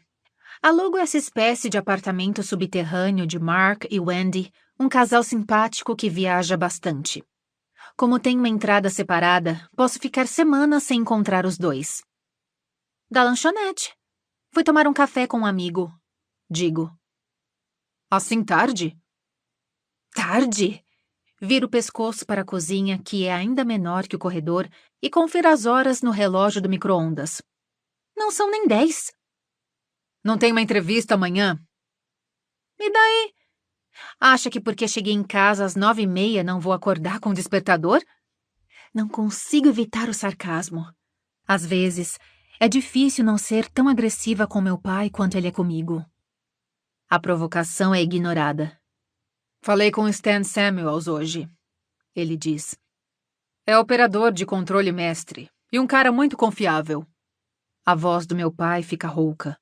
A: Alugo essa espécie de apartamento subterrâneo de Mark e Wendy, um casal simpático que viaja bastante. Como tem uma entrada separada, posso ficar semanas sem encontrar os dois. Da lanchonete. Fui tomar um café com um amigo, digo. Assim tarde? Tarde? Viro o pescoço para a cozinha, que é ainda menor que o corredor, e confiro as horas no relógio do micro-ondas. Não são nem 10. Não tem uma entrevista amanhã? E daí? Acha que porque cheguei em casa às 9h30 não vou acordar com o despertador? Não consigo evitar o sarcasmo. Às vezes, é difícil não ser tão agressiva com meu pai quanto ele é comigo. A provocação é ignorada. Falei com Stan Samuels hoje, ele diz. É operador de controle mestre e um cara muito confiável. A voz do meu pai fica rouca.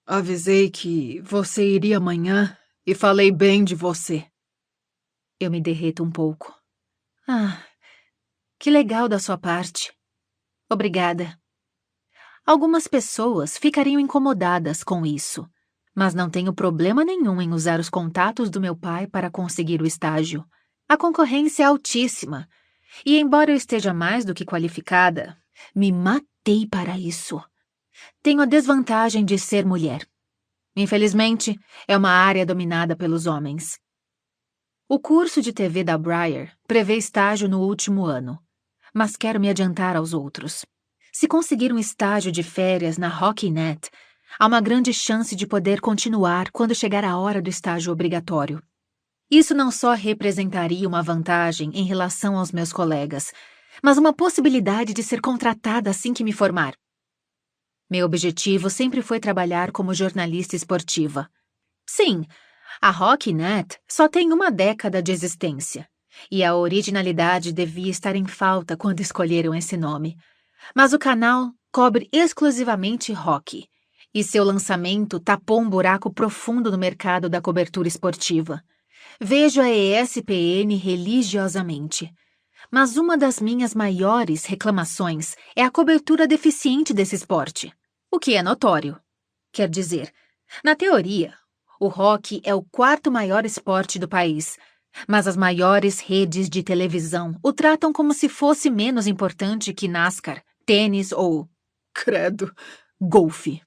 A: Avisei que você iria amanhã e falei bem de você. Eu me derreto um pouco. Ah, que legal da sua parte. Obrigada. Algumas pessoas ficariam incomodadas com isso, mas não tenho problema nenhum em usar os contatos do meu pai para conseguir o estágio. A concorrência é altíssima, e embora eu esteja mais do que qualificada, me matei para isso. Tenho a desvantagem de ser mulher. Infelizmente, é uma área dominada pelos homens. O curso de TV da Briar prevê estágio no último ano, mas quero me adiantar aos outros. Se conseguir um estágio de férias na HockeyNet, há uma grande chance de poder continuar quando chegar a hora do estágio obrigatório. Isso não só representaria uma vantagem em relação aos meus colegas, mas uma possibilidade de ser contratada assim que me formar. Meu objetivo sempre foi trabalhar como jornalista esportiva. Sim, a HockeyNet só tem 1 década de existência, e a originalidade devia estar em falta quando escolheram esse nome. Mas o canal cobre exclusivamente hockey, e seu lançamento tapou um buraco profundo no mercado da cobertura esportiva. Vejo a ESPN religiosamente. Mas uma das minhas maiores reclamações é a cobertura deficiente desse esporte, o que é notório. Quer dizer, na teoria, o hockey é o 4º maior esporte do país, Mas as maiores redes de televisão o tratam como se fosse menos importante que NASCAR, tênis ou, credo, golfe.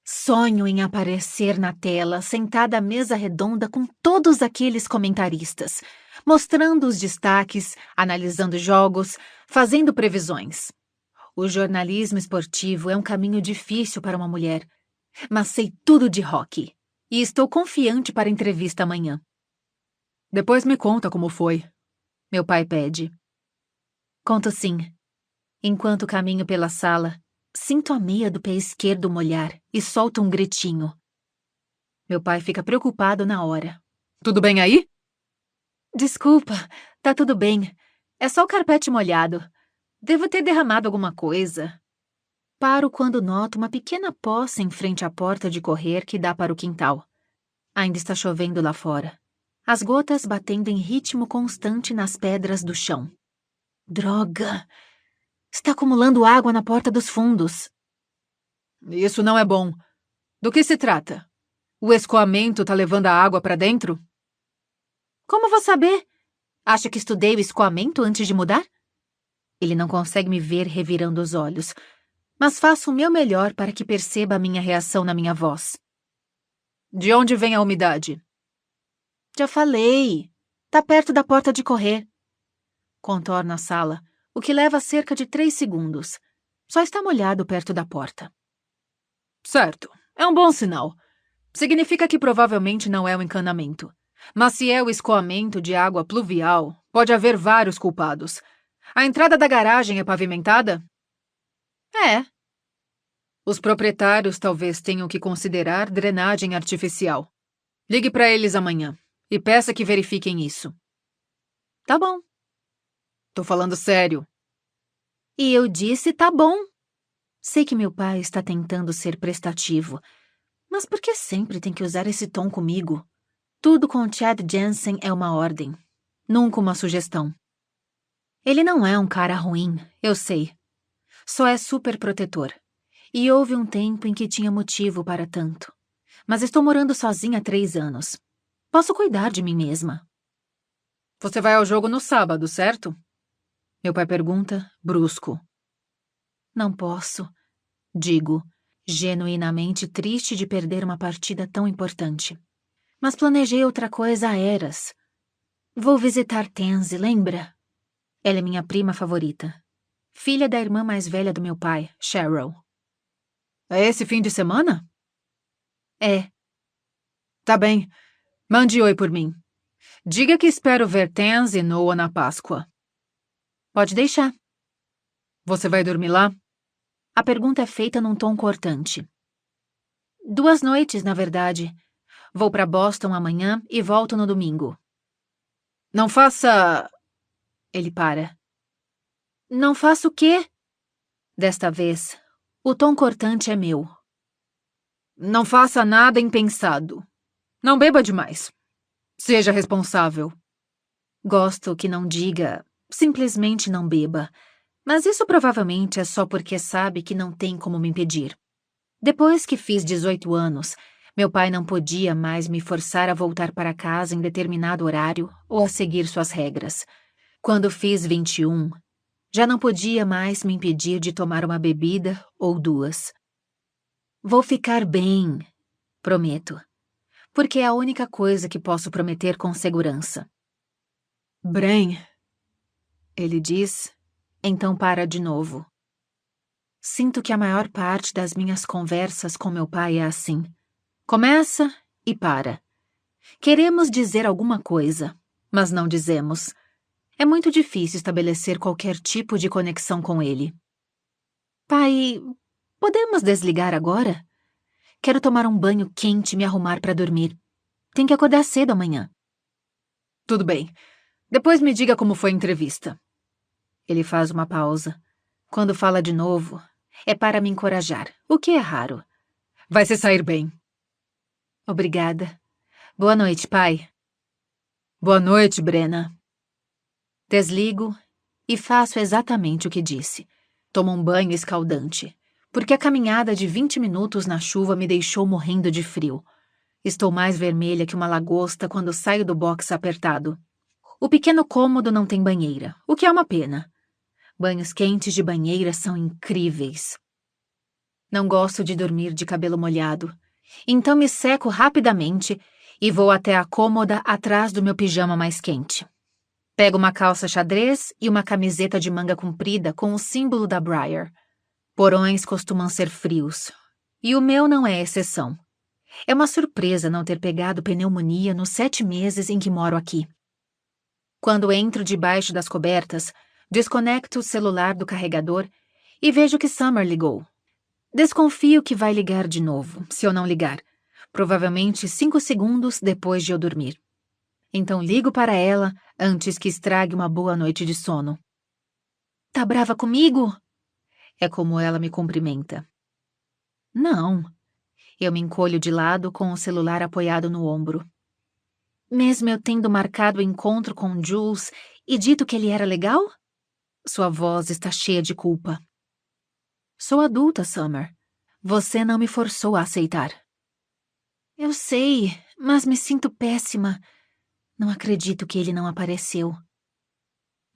A: Sonho em aparecer na tela, sentada à mesa redonda com todos aqueles comentaristas, mostrando os destaques, analisando jogos, fazendo previsões. O jornalismo esportivo é um caminho difícil para uma mulher, mas sei tudo de hóquei e estou confiante para a entrevista amanhã. Depois me conta como foi, meu pai pede. Conto sim. Enquanto caminho pela sala, sinto a meia do pé esquerdo molhar e solto um gritinho. Meu pai fica preocupado na hora. Tudo bem aí? Desculpa, tá tudo bem. É só o carpete molhado. Devo ter derramado alguma coisa. Paro quando noto uma pequena poça em frente à porta de correr que dá para o quintal. Ainda está chovendo lá fora. As gotas batendo em ritmo constante nas pedras do chão. Droga! Está acumulando água na porta dos fundos. Isso não é bom. Do que se trata? O escoamento tá levando a água para dentro? Como vou saber? Acha que estudei o escoamento antes de mudar? Ele não consegue me ver revirando os olhos, mas faço o meu melhor para que perceba a minha reação na minha voz. De onde vem a umidade? Já falei. Tá perto da porta de correr. Contorno a sala, o que leva cerca de 3 segundos. Só está molhado perto da porta. Certo, é um bom sinal. Significa que provavelmente não é um encanamento. Mas se é o escoamento de água pluvial, pode haver vários culpados. A entrada da garagem é pavimentada? É. Os proprietários talvez tenham que considerar drenagem artificial. Ligue para eles amanhã e peça que verifiquem isso. Tá bom. Tô falando sério. E eu disse tá bom. Sei que meu pai está tentando ser prestativo, mas por que sempre tem que usar esse tom comigo? Tudo com Chad Jensen é uma ordem, nunca uma sugestão. Ele não é um cara ruim, eu sei. Só é super protetor. E houve um tempo em que tinha motivo para tanto. Mas estou morando sozinha há 3 anos. Posso cuidar de mim mesma. Você vai ao jogo no sábado, certo? Meu pai pergunta, brusco. Não posso, digo, genuinamente triste de perder uma partida tão importante. Mas planejei outra coisa há eras. Vou visitar Tansy, lembra? Ela é minha prima favorita. Filha da irmã mais velha do meu pai, Cheryl. É esse fim de semana? É. Tá bem. Mande oi por mim. Diga que espero ver Tansy e Noah na Páscoa. Pode deixar. Você vai dormir lá? A pergunta é feita num tom cortante. 2 noites, na verdade. Vou para Boston amanhã e volto no domingo. Não faça... Ele para. Não faço o quê? Desta vez, o tom cortante é meu. Não faça nada impensado. Não beba demais. Seja responsável. Gosto que não diga, simplesmente não beba. Mas isso provavelmente é só porque sabe que não tem como me impedir. Depois que fiz 18 anos, meu pai não podia mais me forçar a voltar para casa em determinado horário ou a seguir suas regras. Quando fiz 21, já não podia mais me impedir de tomar uma bebida ou 2. Vou ficar bem, prometo, porque é a única coisa que posso prometer com segurança. Bren, ele diz, então para de novo. Sinto que a maior parte das minhas conversas com meu pai é assim. Começa e para. Queremos dizer alguma coisa, mas não dizemos. É muito difícil estabelecer qualquer tipo de conexão com ele. Pai, podemos desligar agora? Quero tomar um banho quente e me arrumar para dormir. Tem que acordar cedo amanhã. Tudo bem. Depois me diga como foi a entrevista. Ele faz uma pausa. Quando fala de novo, é para me encorajar, o que é raro. Vai se sair bem. Obrigada. Boa noite, pai. Boa noite, Brenna. Desligo e faço exatamente o que disse. Tomo um banho escaldante, porque a caminhada de 20 minutos na chuva me deixou morrendo de frio. Estou mais vermelha que uma lagosta quando saio do box apertado. O pequeno cômodo não tem banheira, o que é uma pena. Banhos quentes de banheira são incríveis. Não gosto de dormir de cabelo molhado, então me seco rapidamente e vou até a cômoda atrás do meu pijama mais quente. Pego uma calça xadrez e uma camiseta de manga comprida com o símbolo da Briar. Porões costumam ser frios, e o meu não é exceção. É uma surpresa não ter pegado pneumonia nos 7 meses em que moro aqui. Quando entro debaixo das cobertas, desconecto o celular do carregador e vejo que Summer ligou. Desconfio que vai ligar de novo, se eu não ligar, provavelmente 5 segundos depois de eu dormir. Então ligo para ela antes que estrague uma boa noite de sono. Tá brava comigo? É como ela me cumprimenta. Não. Eu me encolho de lado com o celular apoiado no ombro. Mesmo eu tendo marcado o encontro com Jules e dito que ele era legal? Sua voz está cheia de culpa. Sou adulta, Summer. Você não me forçou a aceitar. Eu sei, mas me sinto péssima. Não acredito que ele não apareceu.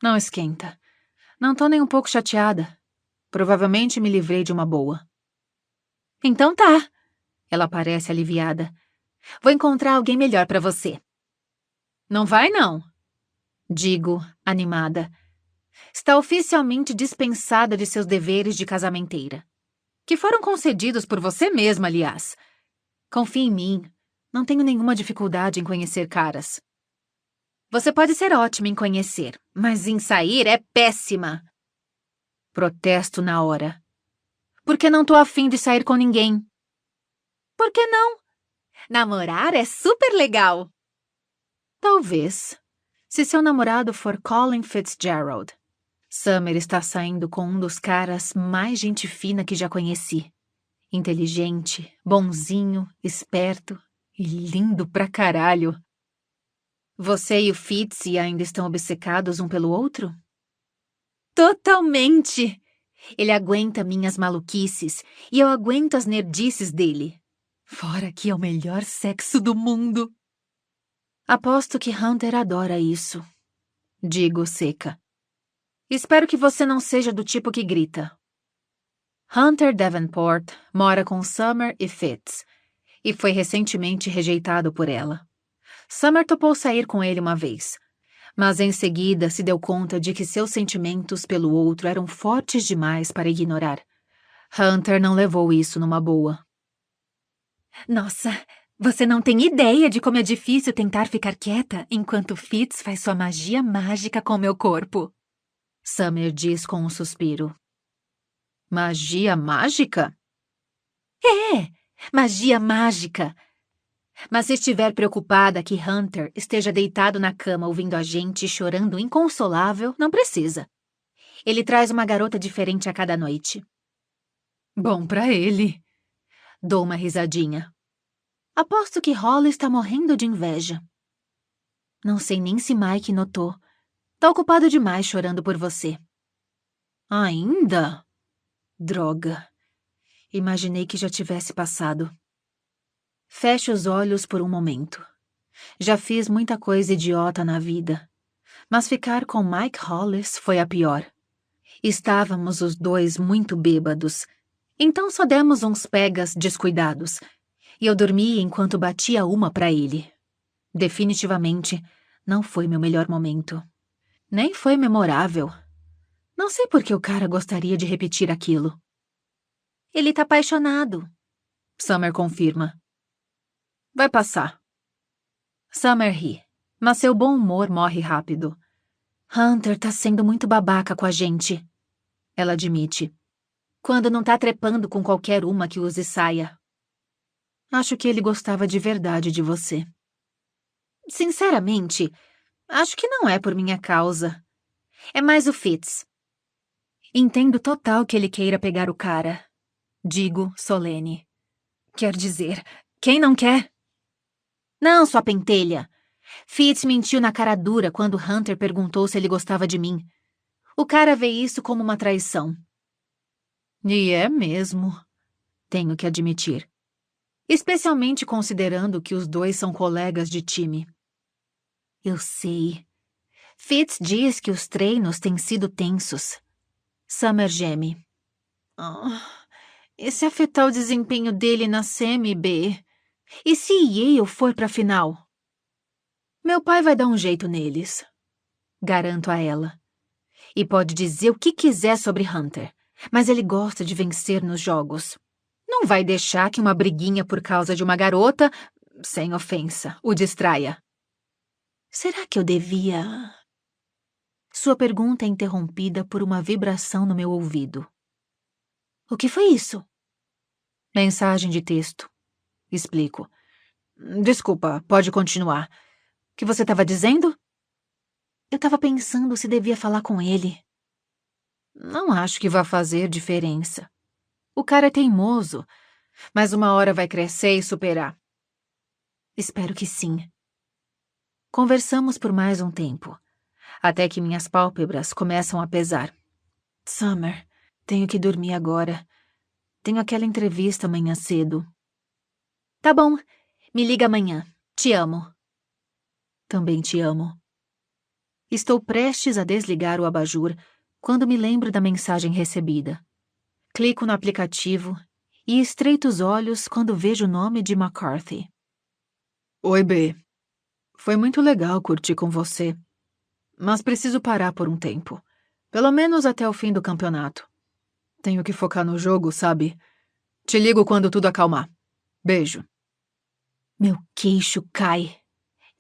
A: Não esquenta. Não tô nem um pouco chateada. Provavelmente me livrei de uma boa. Então tá. Ela parece aliviada. Vou encontrar alguém melhor pra você. Não vai, não. Digo, animada. Está oficialmente dispensada de seus deveres de casamenteira. Que foram concedidos por você mesma, aliás. Confie em mim. Não tenho nenhuma dificuldade em conhecer caras. Você pode ser ótima em conhecer, mas em sair é péssima. Protesto na hora. Porque não tô afim de sair com ninguém. Por que não? Namorar é super legal. Talvez. Se seu namorado for Colin Fitzgerald. Summer está saindo com um dos caras mais gente fina que já conheci. Inteligente, bonzinho, esperto e lindo pra caralho. Você e o Fitz ainda estão obcecados um pelo outro? Totalmente! Ele aguenta minhas maluquices e eu aguento as nerdices dele. Fora que é o melhor sexo do mundo. Aposto que Hunter adora isso. Digo seca. Espero que você não seja do tipo que grita. Hunter Davenport mora com Summer e Fitz, e foi recentemente rejeitado por ela. Summer topou sair com ele uma vez, mas em seguida se deu conta de que seus sentimentos pelo outro eram fortes demais para ignorar. Hunter não levou isso numa boa. Nossa, você não tem ideia de como é difícil tentar ficar quieta enquanto Fitz faz sua magia mágica com meu corpo. Summer diz com um suspiro. Magia mágica? É, magia mágica. Mas se estiver preocupada que Hunter esteja deitado na cama ouvindo a gente chorando inconsolável, não precisa. Ele traz uma garota diferente a cada noite. Bom pra ele. Dou uma risadinha. Aposto que Holly está morrendo de inveja. Não sei nem se Mike notou. Tá ocupado demais chorando por você. Ainda? Droga. Imaginei que já tivesse passado. Fecho os olhos por um momento. Já fiz muita coisa idiota na vida, mas ficar com Mike Hollis foi a pior. Estávamos os dois muito bêbados, então só demos uns pegas descuidados, e eu dormi enquanto batia uma pra ele. Definitivamente, não foi meu melhor momento. Nem foi memorável. Não sei por que o cara gostaria de repetir aquilo. Ele tá apaixonado, Summer confirma. Vai passar. Summer ri, mas seu bom humor morre rápido. Hunter tá sendo muito babaca com a gente, ela admite. Quando não tá trepando com qualquer uma que use saia. Acho que ele gostava de verdade de você. Sinceramente, acho que não é por minha causa. É mais o Fitz. Entendo total que ele queira pegar o cara. Digo, solene. Quer dizer, quem não quer? Não, sua pentelha. Fitz mentiu na cara dura quando Hunter perguntou se ele gostava de mim. O cara vê isso como uma traição. E é mesmo. Tenho que admitir. Especialmente considerando que os dois são colegas de time. Eu sei. Fitz diz que os treinos têm sido tensos. Summer geme. E se afetar o desempenho dele na CMB? E se Yale for pra final? Meu pai vai dar um jeito neles. Garanto a ela. E pode dizer o que quiser sobre Hunter, mas ele gosta de vencer nos jogos. Não vai deixar que uma briguinha por causa de uma garota, sem ofensa, o distraia. Será que eu devia... Sua pergunta é interrompida por uma vibração no meu ouvido. O que foi isso? Mensagem de texto. Explico. Desculpa, pode continuar. O que você estava dizendo? Eu estava pensando se devia falar com ele. Não acho que vá fazer diferença. O cara é teimoso, mas uma hora vai crescer e superar. Espero que sim. Conversamos por mais um tempo, até que minhas pálpebras começam a pesar. Summer, tenho que dormir agora. Tenho aquela entrevista amanhã cedo. Tá bom, me liga amanhã. Te amo. Também te amo. Estou prestes a desligar o abajur quando me lembro da mensagem recebida. Clico no aplicativo e estreito os olhos quando vejo o nome de McCarthy. Oi, B. Foi muito legal curtir com você, mas preciso parar por um tempo. Pelo menos até o fim do campeonato. Tenho que focar no jogo, sabe? Te ligo quando tudo acalmar. Beijo. Meu queixo cai.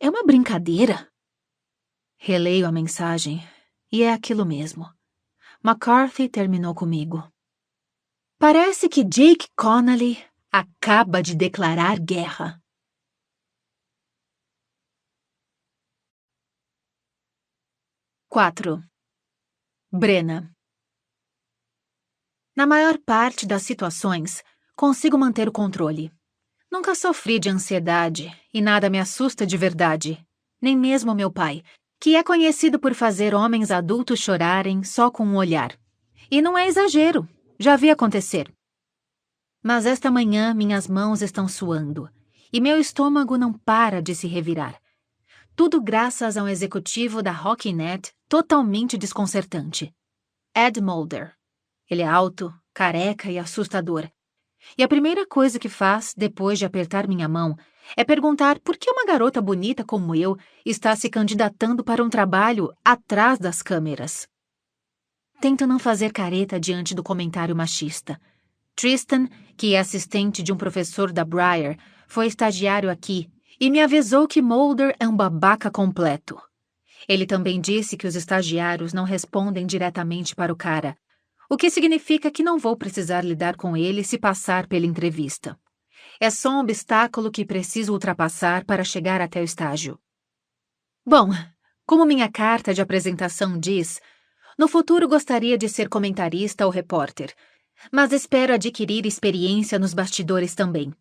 A: É uma brincadeira? Releio a mensagem e é aquilo mesmo. McCarthy terminou comigo. Parece que Jake Connolly acaba de declarar guerra. Quatro. Brenna. Na maior parte das situações, consigo manter o controle. Nunca sofri de ansiedade e nada me assusta de verdade. Nem mesmo meu pai, que é conhecido por fazer homens adultos chorarem só com um olhar. E não é exagero, já vi acontecer. Mas esta manhã minhas mãos estão suando e meu estômago não para de se revirar. Tudo graças a um executivo da HockeyNet totalmente desconcertante. Ed Mulder. Ele é alto, careca e assustador. E a primeira coisa que faz, depois de apertar minha mão, é perguntar por que uma garota bonita como eu está se candidatando para um trabalho atrás das câmeras. Tento não fazer careta diante do comentário machista. Tristan, que é assistente de um professor da Briar, foi estagiário aqui e me avisou que Mulder é um babaca completo. Ele também disse que os estagiários não respondem diretamente para o cara, o que significa que não vou precisar lidar com ele se passar pela entrevista. É só um obstáculo que preciso ultrapassar para chegar até o estágio. Bom, como minha carta de apresentação diz, no futuro gostaria de ser comentarista ou repórter, mas espero adquirir experiência nos bastidores também.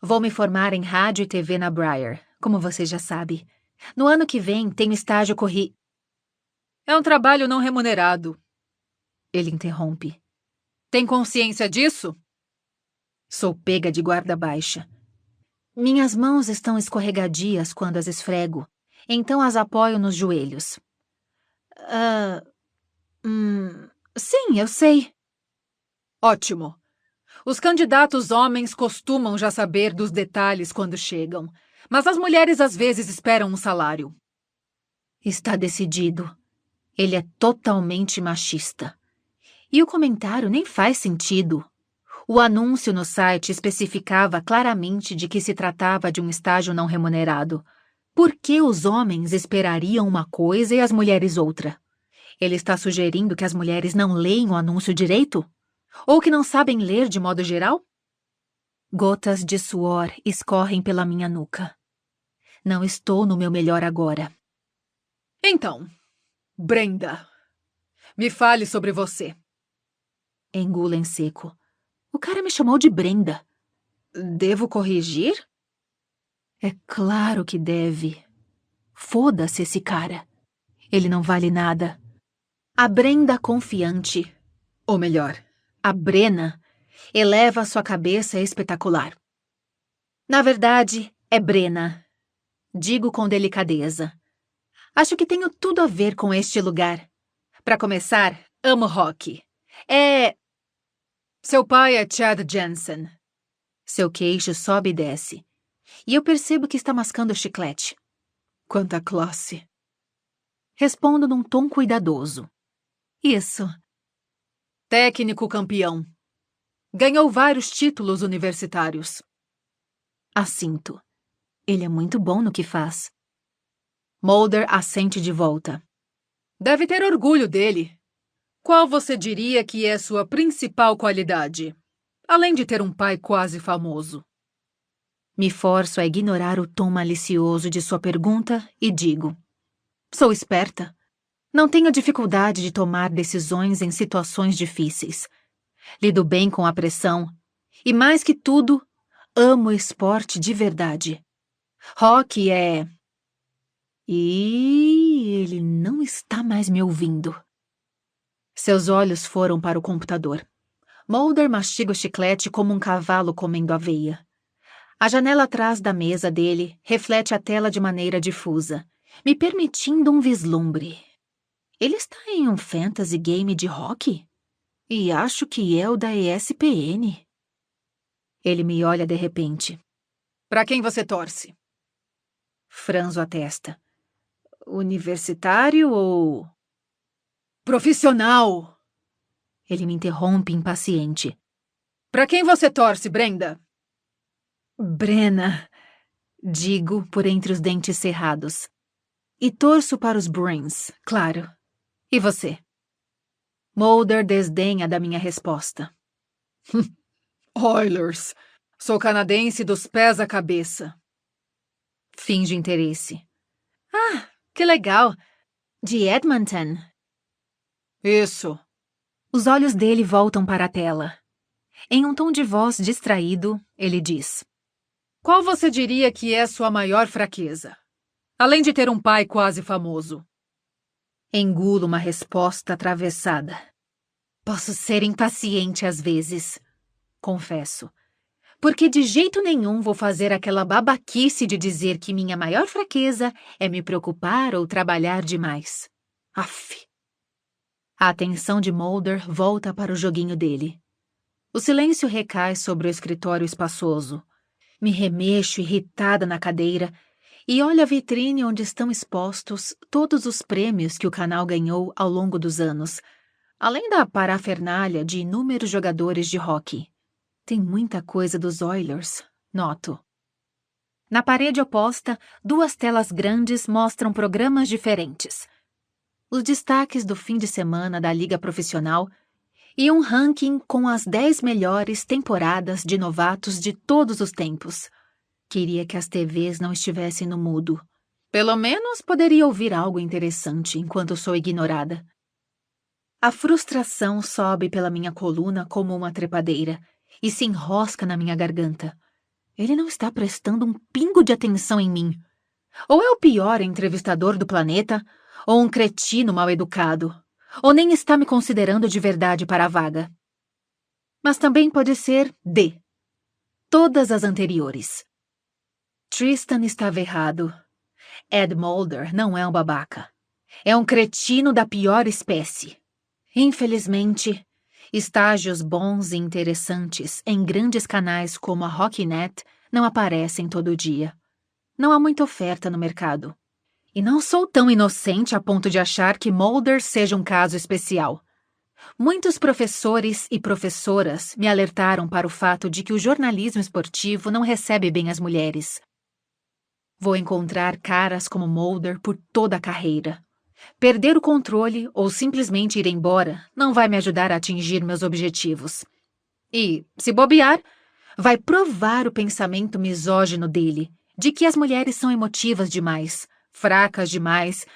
A: Vou me formar em rádio e TV na Briar, como você já sabe. No ano que vem, tenho estágio É um trabalho não remunerado. Ele interrompe. Tem consciência disso? Sou pega de guarda baixa. Minhas mãos estão escorregadias quando as esfrego, então as apoio nos joelhos. Sim, eu sei. Ótimo. Os candidatos homens costumam já saber dos detalhes quando chegam, mas as mulheres às vezes esperam um salário. Está decidido. Ele é totalmente machista. E o comentário nem faz sentido. O anúncio no site especificava claramente de que se tratava de um estágio não remunerado. Por que os homens esperariam uma coisa e as mulheres outra? Ele está sugerindo que as mulheres não leem o anúncio direito? Ou que não sabem ler de modo geral? Gotas de suor escorrem pela minha nuca. Não estou no meu melhor agora. Então, Brenda, me fale sobre você. Engulo em seco. O cara me chamou de Brenda. Devo corrigir? É claro que deve. Foda-se esse cara. Ele não vale nada. A Brenda confiante, ou melhor, a Brenna, eleva sua cabeça espetacular. Na verdade, é Brenna. Digo com delicadeza. Acho que tenho tudo a ver com este lugar. Para começar, amo rock. Seu pai é Chad Jensen. Seu queixo sobe e desce. E eu percebo que está mascando o chiclete. Quanta classe. Respondo num tom cuidadoso. Isso. Técnico campeão. Ganhou vários títulos universitários. Assinto. Ele é muito bom no que faz. Mulder assente de volta. Deve ter orgulho dele. Qual você diria que é sua principal qualidade? Além de ter um pai quase famoso. Me forço a ignorar o tom malicioso de sua pergunta e digo. Sou esperta. Não tenho dificuldade de tomar decisões em situações difíceis. Lido bem com a pressão. E mais que tudo, amo esporte de verdade. Rock é... E ele não está mais me ouvindo. Seus olhos foram para o computador. Mulder mastiga o chiclete como um cavalo comendo aveia. A janela atrás da mesa dele reflete a tela de maneira difusa, me permitindo um vislumbre. Ele está em um fantasy game de rock? E acho que é o da ESPN. Ele me olha de repente. Para quem você torce? Franzo a testa. Universitário ou... Profissional! Ele me interrompe impaciente. Para quem você torce, Brenda? Brenna, digo por entre os dentes cerrados. E torço para os Bruins, claro. E você? Mulder desdenha da minha resposta. Oilers. Sou canadense dos pés à cabeça. Finge interesse. Ah, que legal. De Edmonton. Isso. Os olhos dele voltam para a tela. Em um tom de voz distraído, ele diz. Qual você diria que é sua maior fraqueza? Além de ter um pai quase famoso. Engulo uma resposta atravessada. Posso ser impaciente às vezes, confesso. Porque de jeito nenhum vou fazer aquela babaquice de dizer que minha maior fraqueza é me preocupar ou trabalhar demais. Aff. A atenção de Mulder volta para o joguinho dele. O silêncio recai sobre o escritório espaçoso. Me remexo irritada na cadeira e olho a vitrine onde estão expostos todos os prêmios que o canal ganhou ao longo dos anos, além da parafernália de inúmeros jogadores de hóquei. Tem muita coisa dos Oilers, noto. Na parede oposta, 2 telas grandes mostram programas diferentes. Os destaques do fim de semana da Liga Profissional e um ranking com as 10 melhores temporadas de novatos de todos os tempos. Queria que as TVs não estivessem no mudo. Pelo menos poderia ouvir algo interessante enquanto sou ignorada. A frustração sobe pela minha coluna como uma trepadeira e se enrosca na minha garganta. Ele não está prestando um pingo de atenção em mim. Ou é o pior entrevistador do planeta, ou um cretino mal educado, ou nem está me considerando de verdade para a vaga. Mas também pode ser D. Todas as anteriores. Tristan estava errado. Ed Mulder não é um babaca. É um cretino da pior espécie. Infelizmente, estágios bons e interessantes em grandes canais como a HockeyNet não aparecem todo dia. Não há muita oferta no mercado. E não sou tão inocente a ponto de achar que Mulder seja um caso especial. Muitos professores e professoras me alertaram para o fato de que o jornalismo esportivo não recebe bem as mulheres. Vou encontrar caras como Mulder por toda a carreira. Perder o controle ou simplesmente ir embora não vai me ajudar a atingir meus objetivos. E, se bobear, vai provar o pensamento misógino dele, de que as mulheres são emotivas demais, fracas demais,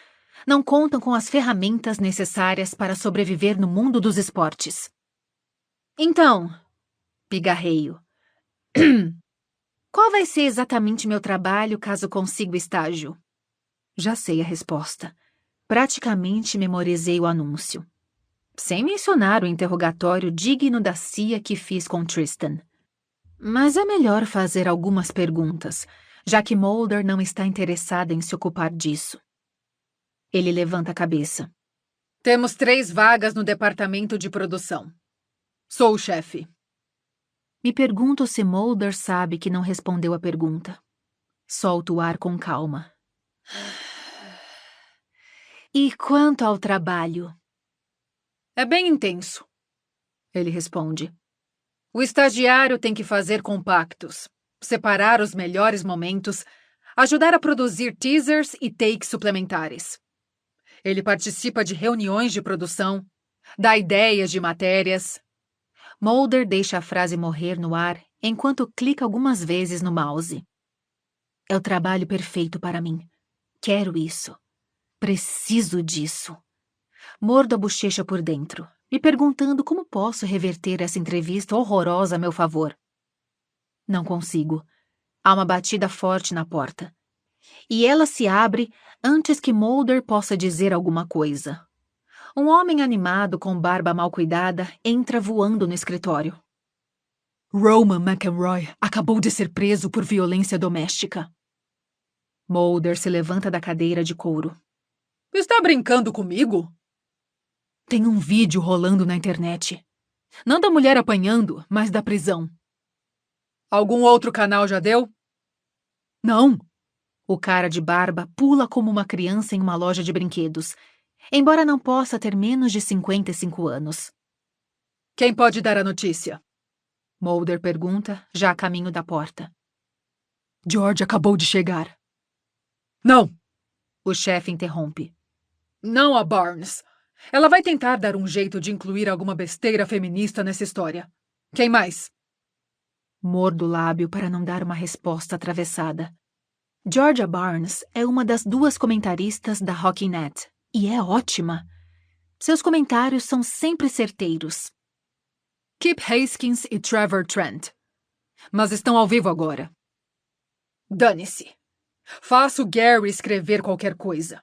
A: não contam com as ferramentas necessárias para sobreviver no mundo dos esportes. Então, pigarreio, qual vai ser exatamente meu trabalho caso consiga o estágio? Já sei a resposta. Praticamente memorizei o anúncio. Sem mencionar o interrogatório digno da CIA que fiz com Tristan. Mas é melhor fazer algumas perguntas, já que Mulder não está interessada em se ocupar disso. Ele levanta a cabeça.
C: Temos 3 vagas no departamento de produção. Sou o chefe.
A: Me pergunto se Mulder sabe que não respondeu a pergunta. Solto o ar com calma. E quanto ao trabalho?
C: É bem intenso,
A: Ele responde.
C: O estagiário tem que fazer compactos, separar os melhores momentos, ajudar a produzir teasers e takes suplementares. Ele participa de reuniões de produção, dá ideias de matérias.
A: Mulder deixa a frase morrer no ar enquanto clica algumas vezes no mouse. É o trabalho perfeito para mim. Quero isso. Preciso disso. Mordo a bochecha por dentro, me perguntando como posso reverter essa entrevista horrorosa a meu favor. Não consigo. Há uma batida forte na porta. E ela se abre antes que Mulder possa dizer alguma coisa. Um homem animado com barba mal cuidada entra voando no escritório. Roman McElroy acabou de ser preso por violência doméstica. Mulder se levanta da cadeira de couro.
C: Está brincando comigo?
A: Tem um vídeo rolando na internet. Não da mulher apanhando, mas da prisão.
C: Algum outro canal já deu?
A: Não. O cara de barba pula como uma criança em uma loja de brinquedos, embora não possa ter menos de 55 anos.
C: Quem pode dar a notícia?
A: Mulder pergunta, já a caminho da porta. George acabou de chegar.
C: Não!
A: O chefe interrompe.
C: Não a Barnes. Ela vai tentar dar um jeito de incluir alguma besteira feminista nessa história. Quem mais?
A: Mordo o lábio para não dar uma resposta atravessada. Georgia Barnes é uma das 2 comentaristas da HockeyNet, e é ótima. Seus comentários são sempre certeiros.
C: Kip Haskins e Trevor Trent. Mas estão ao vivo agora. Dane-se. Faça o Gary escrever qualquer coisa.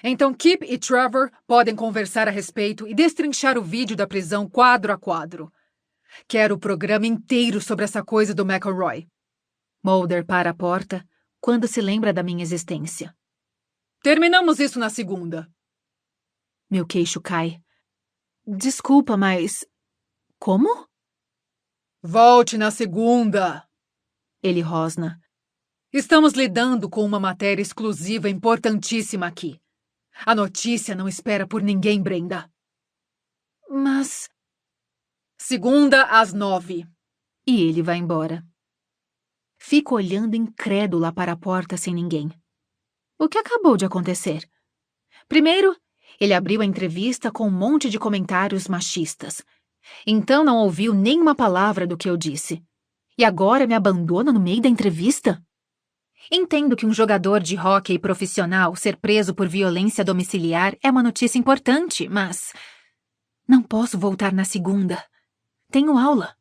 C: Então Kip e Trevor podem conversar a respeito e destrinchar o vídeo da prisão quadro a quadro. Quero o programa inteiro sobre essa coisa do McElroy.
A: Mulder para a porta quando se lembra da minha existência.
C: Terminamos isso na segunda.
A: Meu queixo cai. Desculpa, mas... Como?
C: Volte na segunda.
A: Ele rosna.
C: Estamos lidando com uma matéria exclusiva importantíssima aqui. A notícia não espera por ninguém, Brenda.
A: Mas...
C: Segunda às 9.
A: E ele vai embora. Fico olhando incrédula para a porta sem ninguém. O que acabou de acontecer? Primeiro, ele abriu a entrevista com um monte de comentários machistas. Então não ouviu nenhuma palavra do que eu disse. E agora me abandona no meio da entrevista? Entendo que um jogador de hóquei profissional ser preso por violência domiciliar é uma notícia importante, mas... Não posso voltar na segunda. Tenho aula.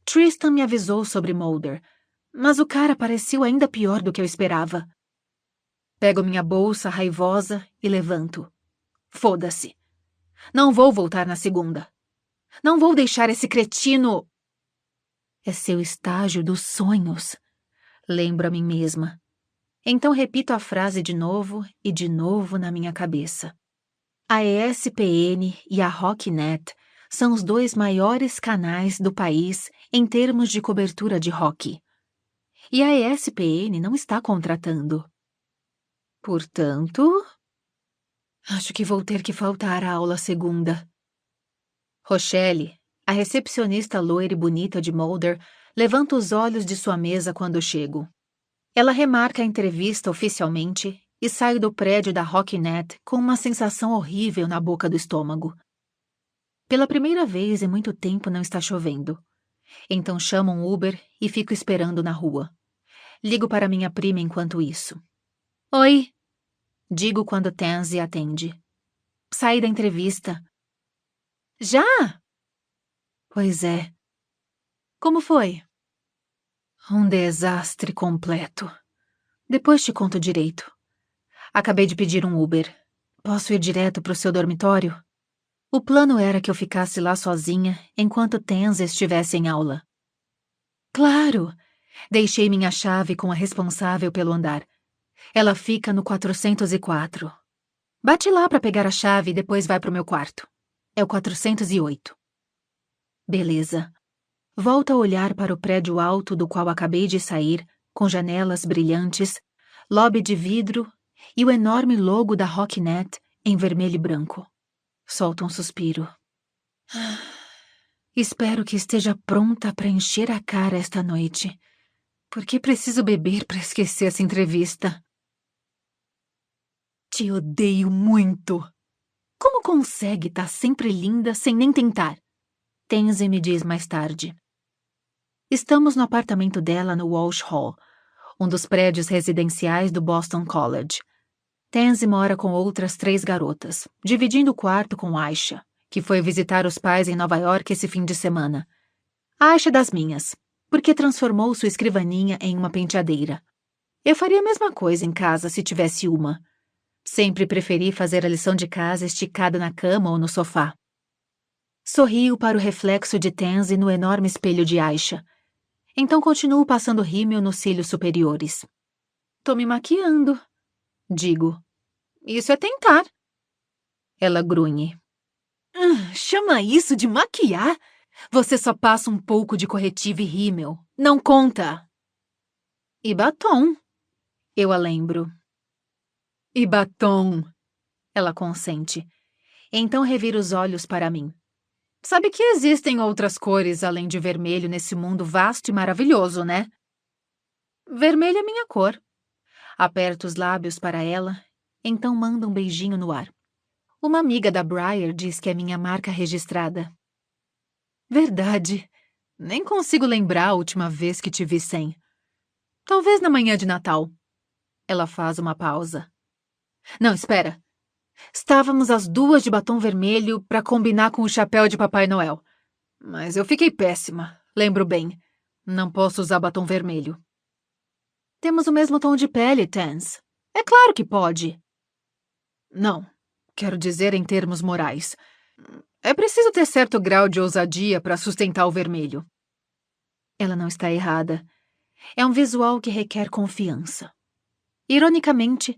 A: Tristan me avisou sobre Mulder, mas o cara pareceu ainda pior do que eu esperava. Pego minha bolsa raivosa e levanto. Foda-se. Não vou voltar na segunda. Não vou deixar esse cretino... É seu estágio dos sonhos. Lembro a mim mesma. Então repito a frase de novo e de novo na minha cabeça. A ESPN e a HockeyNet são os 2 maiores canais do país em termos de cobertura de hóquei. E a ESPN não está contratando. Portanto, acho que vou ter que faltar à aula segunda. Rochelle, a recepcionista loira e bonita de Mulder, levanta os olhos de sua mesa quando chego. Ela remarca a entrevista oficialmente e sai do prédio da HockeyNet com uma sensação horrível na boca do estômago. Pela primeira vez em muito tempo não está chovendo. Então chamo um Uber e fico esperando na rua. Ligo para minha prima enquanto isso. Oi, digo quando Tansy atende. Saí da entrevista. Já? Pois é. Como foi? Um desastre completo. Depois te conto direito. Acabei de pedir um Uber. Posso ir direto para o seu dormitório? O plano era que eu ficasse lá sozinha enquanto Tansy estivesse em aula. Claro! Deixei minha chave com a responsável pelo andar. Ela fica no 404. Bate lá para pegar a chave e depois vai pro meu quarto. É o 408. Beleza. Volto a olhar para o prédio alto do qual acabei de sair, com janelas brilhantes, lobby de vidro e o enorme logo da Rocknet em vermelho e branco. Solto um suspiro. Espero que esteja pronta para encher a cara esta noite, porque preciso beber para esquecer essa entrevista. Te odeio muito. Como consegue estar sempre linda sem nem tentar? Tansy me diz mais tarde. Estamos no apartamento dela no Walsh Hall, um dos prédios residenciais do Boston College. Tansy mora com outras 3 garotas, dividindo o quarto com Aisha, que foi visitar os pais em Nova York esse fim de semana. Aisha é das minhas, porque transformou sua escrivaninha em uma penteadeira. Eu faria a mesma coisa em casa se tivesse uma. Sempre preferi fazer a lição de casa esticada na cama ou no sofá. Sorrio para o reflexo de Tansy no enorme espelho de Aisha. Então continuo passando rímel nos cílios superiores. Tô me maquiando, digo. Isso é tentar. Ela grunhe. Chama isso de maquiar? Você só passa um pouco de corretivo e rímel. Não conta. E batom. Eu a lembro. E batom. Ela consente. Então revira os olhos para mim. Sabe que existem outras cores além de vermelho nesse mundo vasto e maravilhoso, né? Vermelho é minha cor. Aperto os lábios para ela, então manda um beijinho no ar. Uma amiga da Briar diz que é minha marca registrada. Verdade. Nem consigo lembrar a última vez que te vi sem. Talvez na manhã de Natal. Ela faz uma pausa. Não, espera. Estávamos as 2 de batom vermelho para combinar com o chapéu de Papai Noel. Mas eu fiquei péssima, lembro bem. Não posso usar batom vermelho. Temos o mesmo tom de pele, Tans. É claro que pode. Não, quero dizer em termos morais. É preciso ter certo grau de ousadia para sustentar o vermelho. Ela não está errada. É um visual que requer confiança. Ironicamente,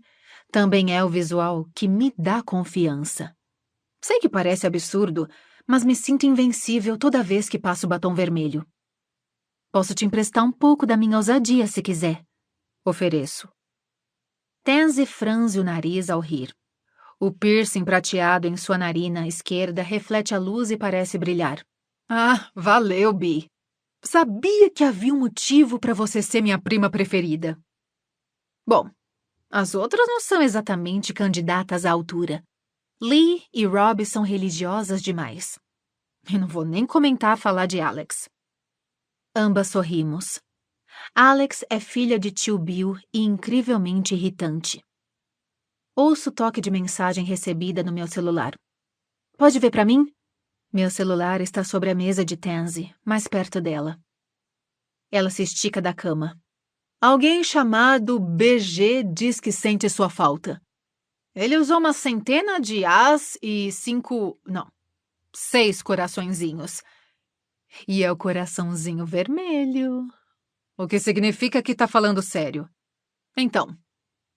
A: também é o visual que me dá confiança. Sei que parece absurdo, mas me sinto invencível toda vez que passo batom vermelho. Posso te emprestar um pouco da minha ousadia se quiser. Ofereço. Tansy franze o nariz ao rir. O piercing prateado em sua narina esquerda reflete a luz e parece brilhar. Ah, valeu, Bi. Sabia que havia um motivo para você ser minha prima preferida. Bom, as outras não são exatamente candidatas à altura. Lee e Rob são religiosas demais. E não vou nem falar de Alex. Ambas sorrimos. Alex é filha de tio Bill e incrivelmente irritante. Ouço o toque de mensagem recebida no meu celular. Pode ver para mim? Meu celular está sobre a mesa de Tansy, mais perto dela. Ela se estica da cama. Alguém chamado BG diz que sente sua falta. Ele usou uma centena de As e 6 coraçõezinhos. E é o coraçãozinho vermelho. O que significa que tá falando sério. Então,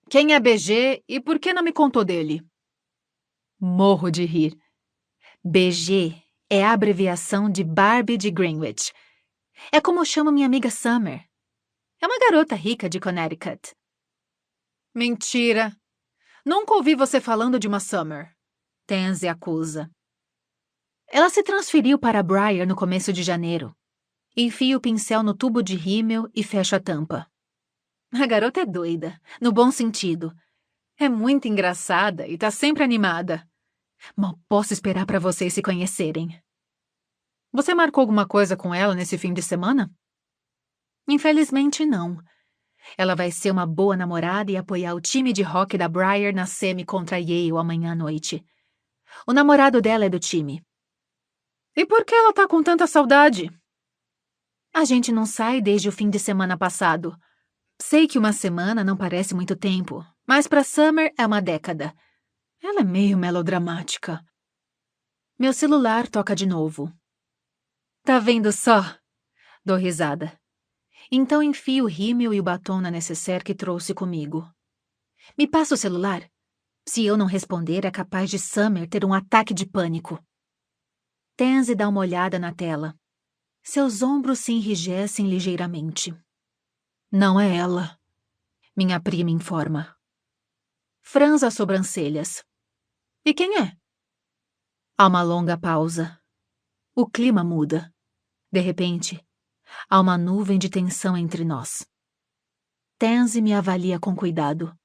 A: quem é BG e por que não me contou dele? Morro de rir. BG é a abreviação de Barbie de Greenwich. É como eu chamo minha amiga Summer. É uma garota rica de Connecticut. Mentira. Nunca ouvi você falando de uma Summer. Tansy acusa. Ela se transferiu para Briar no começo de janeiro. Enfio o pincel no tubo de rímel e fecho a tampa. A garota é doida, no bom sentido. É muito engraçada e tá sempre animada. Mal posso esperar para vocês se conhecerem. Você marcou alguma coisa com ela nesse fim de semana? Infelizmente, não. Ela vai ser uma boa namorada e apoiar o time de rock da Briar na semi contra Yale amanhã à noite. O namorado dela é do time. E por que ela tá com tanta saudade? A gente não sai desde o fim de semana passado. Sei que uma semana não parece muito tempo, mas para Summer é uma década. Ela é meio melodramática. Meu celular toca de novo. Tá vendo só? Dou risada. Então enfio o rímel e o batom na necessaire que trouxe comigo. Me passa o celular? Se eu não responder, é capaz de Summer ter um ataque de pânico. Tansy dá uma olhada na tela. Seus ombros se enrijecem ligeiramente. Não é ela, minha prima informa. Franza as sobrancelhas. E quem é? Há uma longa pausa. O clima muda. De repente, há uma nuvem de tensão entre nós. Tansy me avalia com cuidado.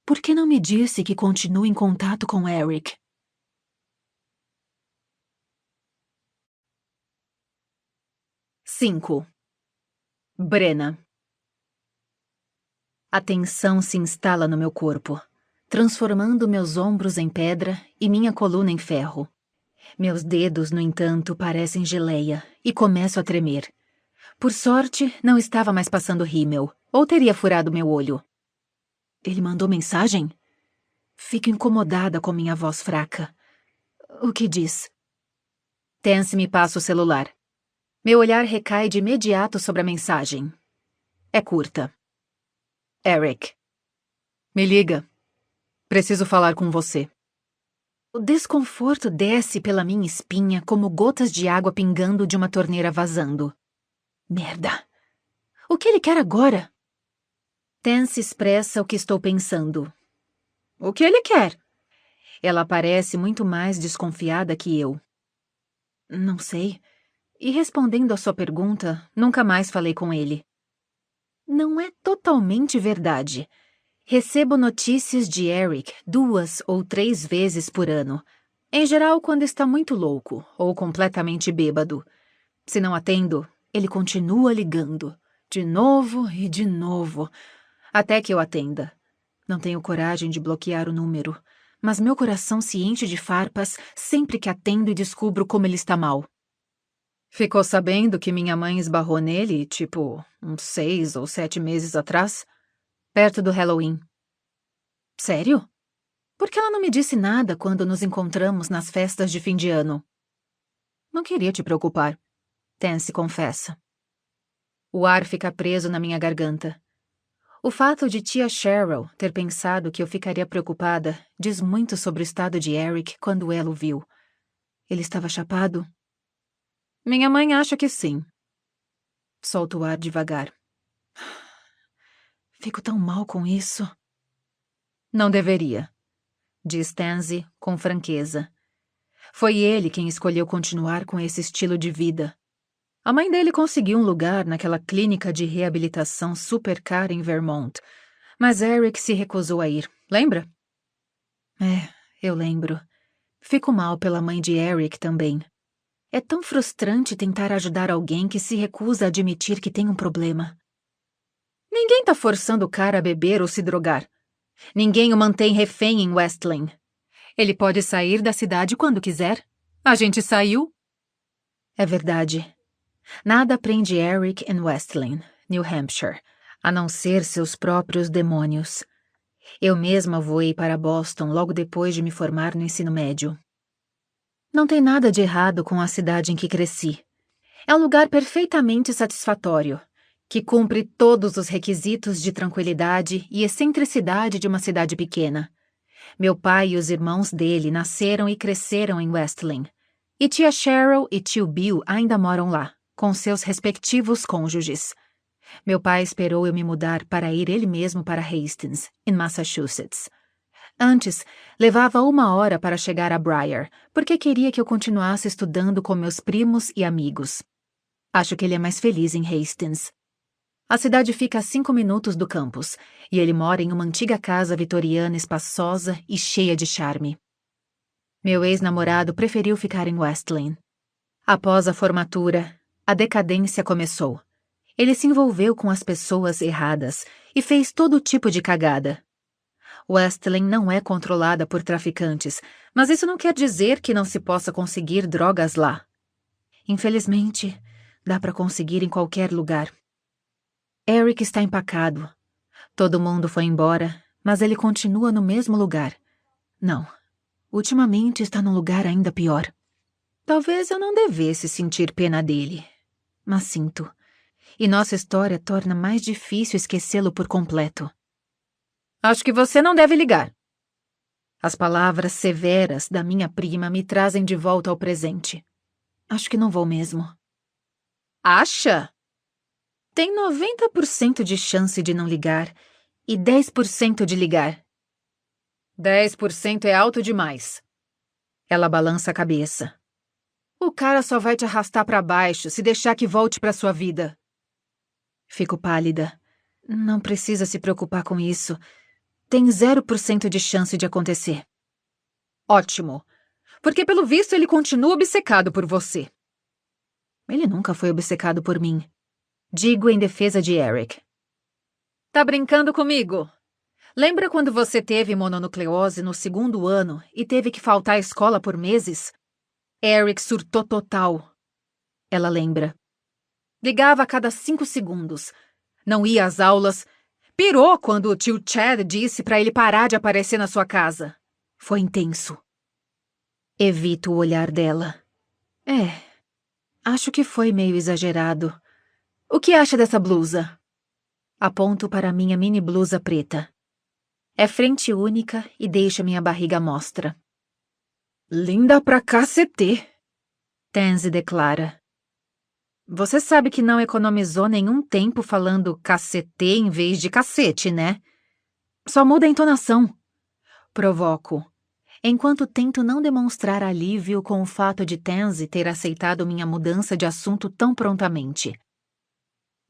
A: Por que não me disse que continua em contato com Eric? Cinco. Brenna. A tensão se instala no meu corpo, transformando meus ombros em pedra e minha coluna em ferro. Meus dedos, no entanto, parecem geleia e começo a tremer. Por sorte, não estava mais passando rímel, ou teria furado meu olho. Ele mandou mensagem? Fico incomodada com minha voz fraca. O que diz? Tansy me passa o celular. Meu olhar recai de imediato sobre a mensagem. É curta. Eric. Me liga. Preciso falar com você. O desconforto desce pela minha espinha como gotas de água pingando de uma torneira vazando. Merda! O que ele quer agora? Tansy expressa o que estou pensando. O que ele quer? Ela parece muito mais desconfiada que eu. Não sei. E respondendo à sua pergunta, nunca mais falei com ele. Não é totalmente verdade. Recebo notícias de Eric 2 ou 3 vezes por ano. Em geral, quando está muito louco ou completamente bêbado. Se não atendo, ele continua ligando. De novo e de novo. Até que eu atenda. Não tenho coragem de bloquear o número, mas meu coração se enche de farpas sempre que atendo e descubro como ele está mal. Ficou sabendo que minha mãe esbarrou nele, uns 6 ou 7 meses atrás? Perto do Halloween. Sério? Por que ela não me disse nada quando nos encontramos nas festas de fim de ano? Não queria te preocupar, Tansy confessa. O ar fica preso na minha garganta. O fato de tia Cheryl ter pensado que eu ficaria preocupada diz muito sobre o estado de Eric quando ela o viu. Ele estava chapado? Minha mãe acha que sim. Solto o ar devagar. Fico tão mal com isso. Não deveria, diz Tansy com franqueza. Foi ele quem escolheu continuar com esse estilo de vida. A mãe dele conseguiu um lugar naquela clínica de reabilitação super cara em Vermont, mas Eric se recusou a ir, lembra? Eu lembro. Fico mal pela mãe de Eric também. É tão frustrante tentar ajudar alguém que se recusa a admitir que tem um problema. Ninguém tá forçando o cara a beber ou se drogar. Ninguém o mantém refém em West Lynne. Ele pode sair da cidade quando quiser. A gente saiu. É verdade. Nada prende Eric em West Lynne, New Hampshire, a não ser seus próprios demônios. Eu mesma voei para Boston logo depois de me formar no ensino médio. Não tem nada de errado com a cidade em que cresci. É um lugar perfeitamente satisfatório, que cumpre todos os requisitos de tranquilidade e excentricidade de uma cidade pequena. Meu pai e os irmãos dele nasceram e cresceram em West Lynne. E tia Cheryl e tio Bill ainda moram lá, com seus respectivos cônjuges. Meu pai esperou eu me mudar para ir ele mesmo para Hastings, em Massachusetts. Antes, levava 1 hora para chegar a Briar, porque queria que eu continuasse estudando com meus primos e amigos. Acho que ele é mais feliz em Hastings. A cidade fica a 5 minutos do campus, e ele mora em uma antiga casa vitoriana espaçosa e cheia de charme. Meu ex-namorado preferiu ficar em West Lynne. Após a formatura, a decadência começou. Ele se envolveu com as pessoas erradas e fez todo tipo de cagada. West Lynne não é controlada por traficantes, mas isso não quer dizer que não se possa conseguir drogas lá. Infelizmente, dá para conseguir em qualquer lugar. Eric está empacado. Todo mundo foi embora, mas ele continua no mesmo lugar. Não, ultimamente está num lugar ainda pior. Talvez eu não devesse sentir pena dele, mas sinto. e nossa história torna mais difícil esquecê-lo por completo. Acho que você não deve ligar. As palavras severas da minha prima me trazem de volta ao presente. Acho que não vou mesmo. Acha? Tem 90% de chance de não ligar e 10% de ligar. 10% é alto demais. Ela balança a cabeça. O cara só vai te arrastar pra baixo se deixar que volte pra sua vida. Fico pálida. Não precisa se preocupar com isso. Tem 0% de chance de acontecer. Ótimo. Porque pelo visto ele continua obcecado por você. Ele nunca foi obcecado por mim. Digo em defesa de Eric. Tá brincando comigo? Lembra quando você teve mononucleose no 2º ano e teve que faltar à escola por meses? Eric surtou total. Ela lembra. Ligava a cada 5 segundos. Não ia às aulas. Pirou quando o tio Chad disse pra ele parar de aparecer na sua casa. Foi intenso. Evito o olhar dela. Acho que foi meio exagerado. O que acha dessa blusa? Aponto para minha mini blusa preta. É frente única e deixa minha barriga à mostra. Linda pra cacete, Tansy declara. Você sabe que não economizou nenhum tempo falando cacete em vez de cacete, né? Só muda a entonação. Provoco, enquanto tento não demonstrar alívio com o fato de Tansy ter aceitado minha mudança de assunto tão prontamente.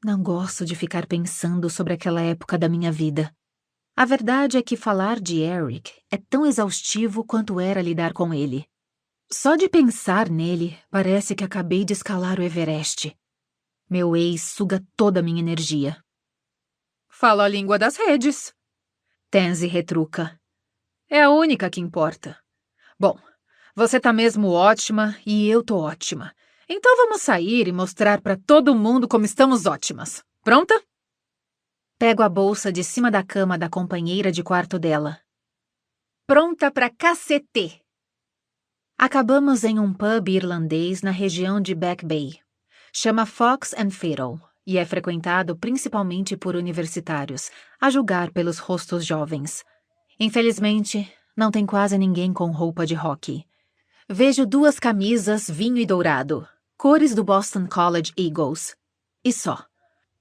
A: Não gosto de ficar pensando sobre aquela época da minha vida. A verdade é que falar de Eric é tão exaustivo quanto era lidar com ele. Só de pensar nele, parece que acabei de escalar o Everest. Meu ex suga toda a minha energia. Falo a língua das redes. Tansy retruca. É a única que importa. Bom, você tá mesmo ótima e eu tô ótima. Então vamos sair e mostrar pra todo mundo como estamos ótimas. Pronta? Pego a bolsa de cima da cama da companheira de quarto dela. Pronta pra cacete! Acabamos em um pub irlandês na região de Back Bay. Chama Fox and Fiddle e é frequentado principalmente por universitários, a julgar pelos rostos jovens. Infelizmente, não tem quase ninguém com roupa de hóquei. Vejo 2 camisas vinho e dourado, cores do Boston College Eagles. E só.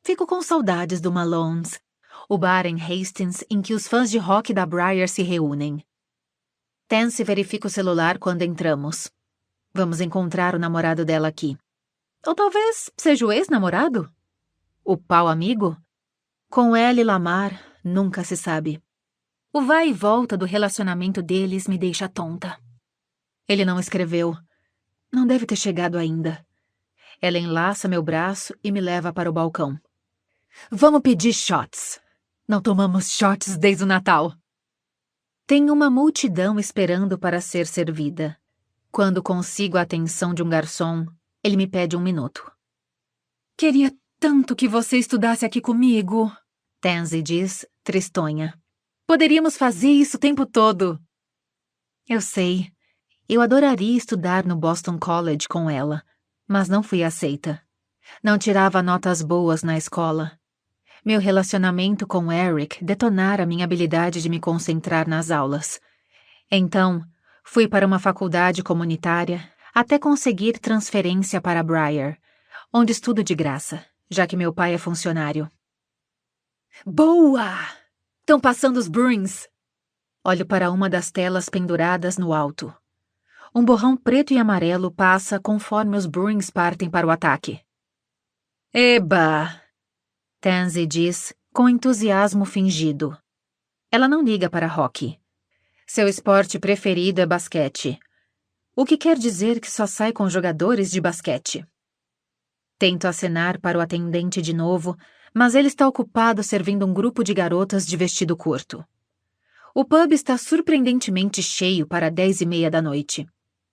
A: Fico com saudades do Malone's, o bar em Hastings em que os fãs de rock da Briar se reúnem. Tansy verifica o celular quando entramos. Vamos encontrar o namorado dela aqui. Ou talvez seja o ex-namorado? O pau amigo? Com ela e Lamar, nunca se sabe. O vai e volta do relacionamento deles me deixa tonta. Ele não escreveu. Não deve ter chegado ainda. Ela enlaça meu braço e me leva para o balcão. Vamos pedir shots. Não tomamos shots desde o Natal. Tem uma multidão esperando para ser servida. Quando consigo a atenção de um garçom, ele me pede 1 minuto. Queria tanto que você estudasse aqui comigo, Tansy diz, tristonha. Poderíamos fazer isso o tempo todo. Eu sei. Eu adoraria estudar no Boston College com ela, mas não fui aceita. Não tirava notas boas na escola. Meu relacionamento com Eric detonara minha habilidade de me concentrar nas aulas. Então, fui para uma faculdade comunitária até conseguir transferência para Briar, onde estudo de graça, já que meu pai é funcionário. Boa! Estão passando os Bruins. Olho para uma das telas penduradas no alto. Um borrão preto e amarelo passa conforme os Bruins partem para o ataque. Eba! Tansy diz, com entusiasmo fingido. Ela não liga para hóquei. Seu esporte preferido é basquete. O que quer dizer que só sai com jogadores de basquete. Tento acenar para o atendente de novo, mas ele está ocupado servindo um grupo de garotas de vestido curto. O pub está surpreendentemente cheio para 10h30 da noite.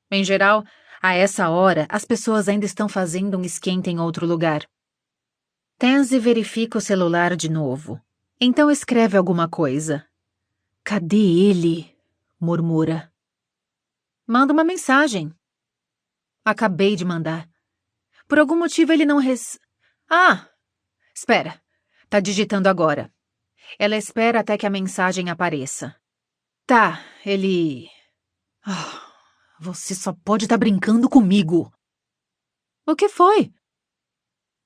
A: Em geral, a essa hora, as pessoas ainda estão fazendo um esquenta em outro lugar. Tansy verifica o celular de novo. Então escreve alguma coisa. Cadê ele? Murmura. Manda uma mensagem. Acabei de mandar. Por algum motivo ele não Ah! Espera. Tá digitando agora. Ela espera até que a mensagem apareça. Tá, ele... você só pode estar brincando comigo. O que foi?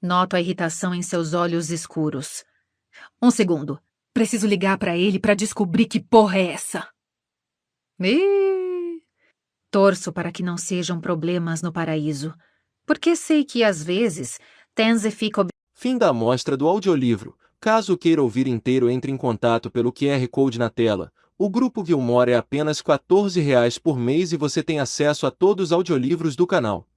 A: Noto a irritação em seus olhos escuros. 1 segundo. Preciso ligar pra ele pra descobrir que porra é essa. Torço para que não sejam problemas no paraíso, porque sei que, às vezes, Tenzi fica...
D: Fim da amostra do audiolivro. Caso queira ouvir inteiro, entre em contato pelo QR Code na tela. O Grupo Gilmore é apenas R$ 14 por mês e você tem acesso a todos os audiolivros do canal.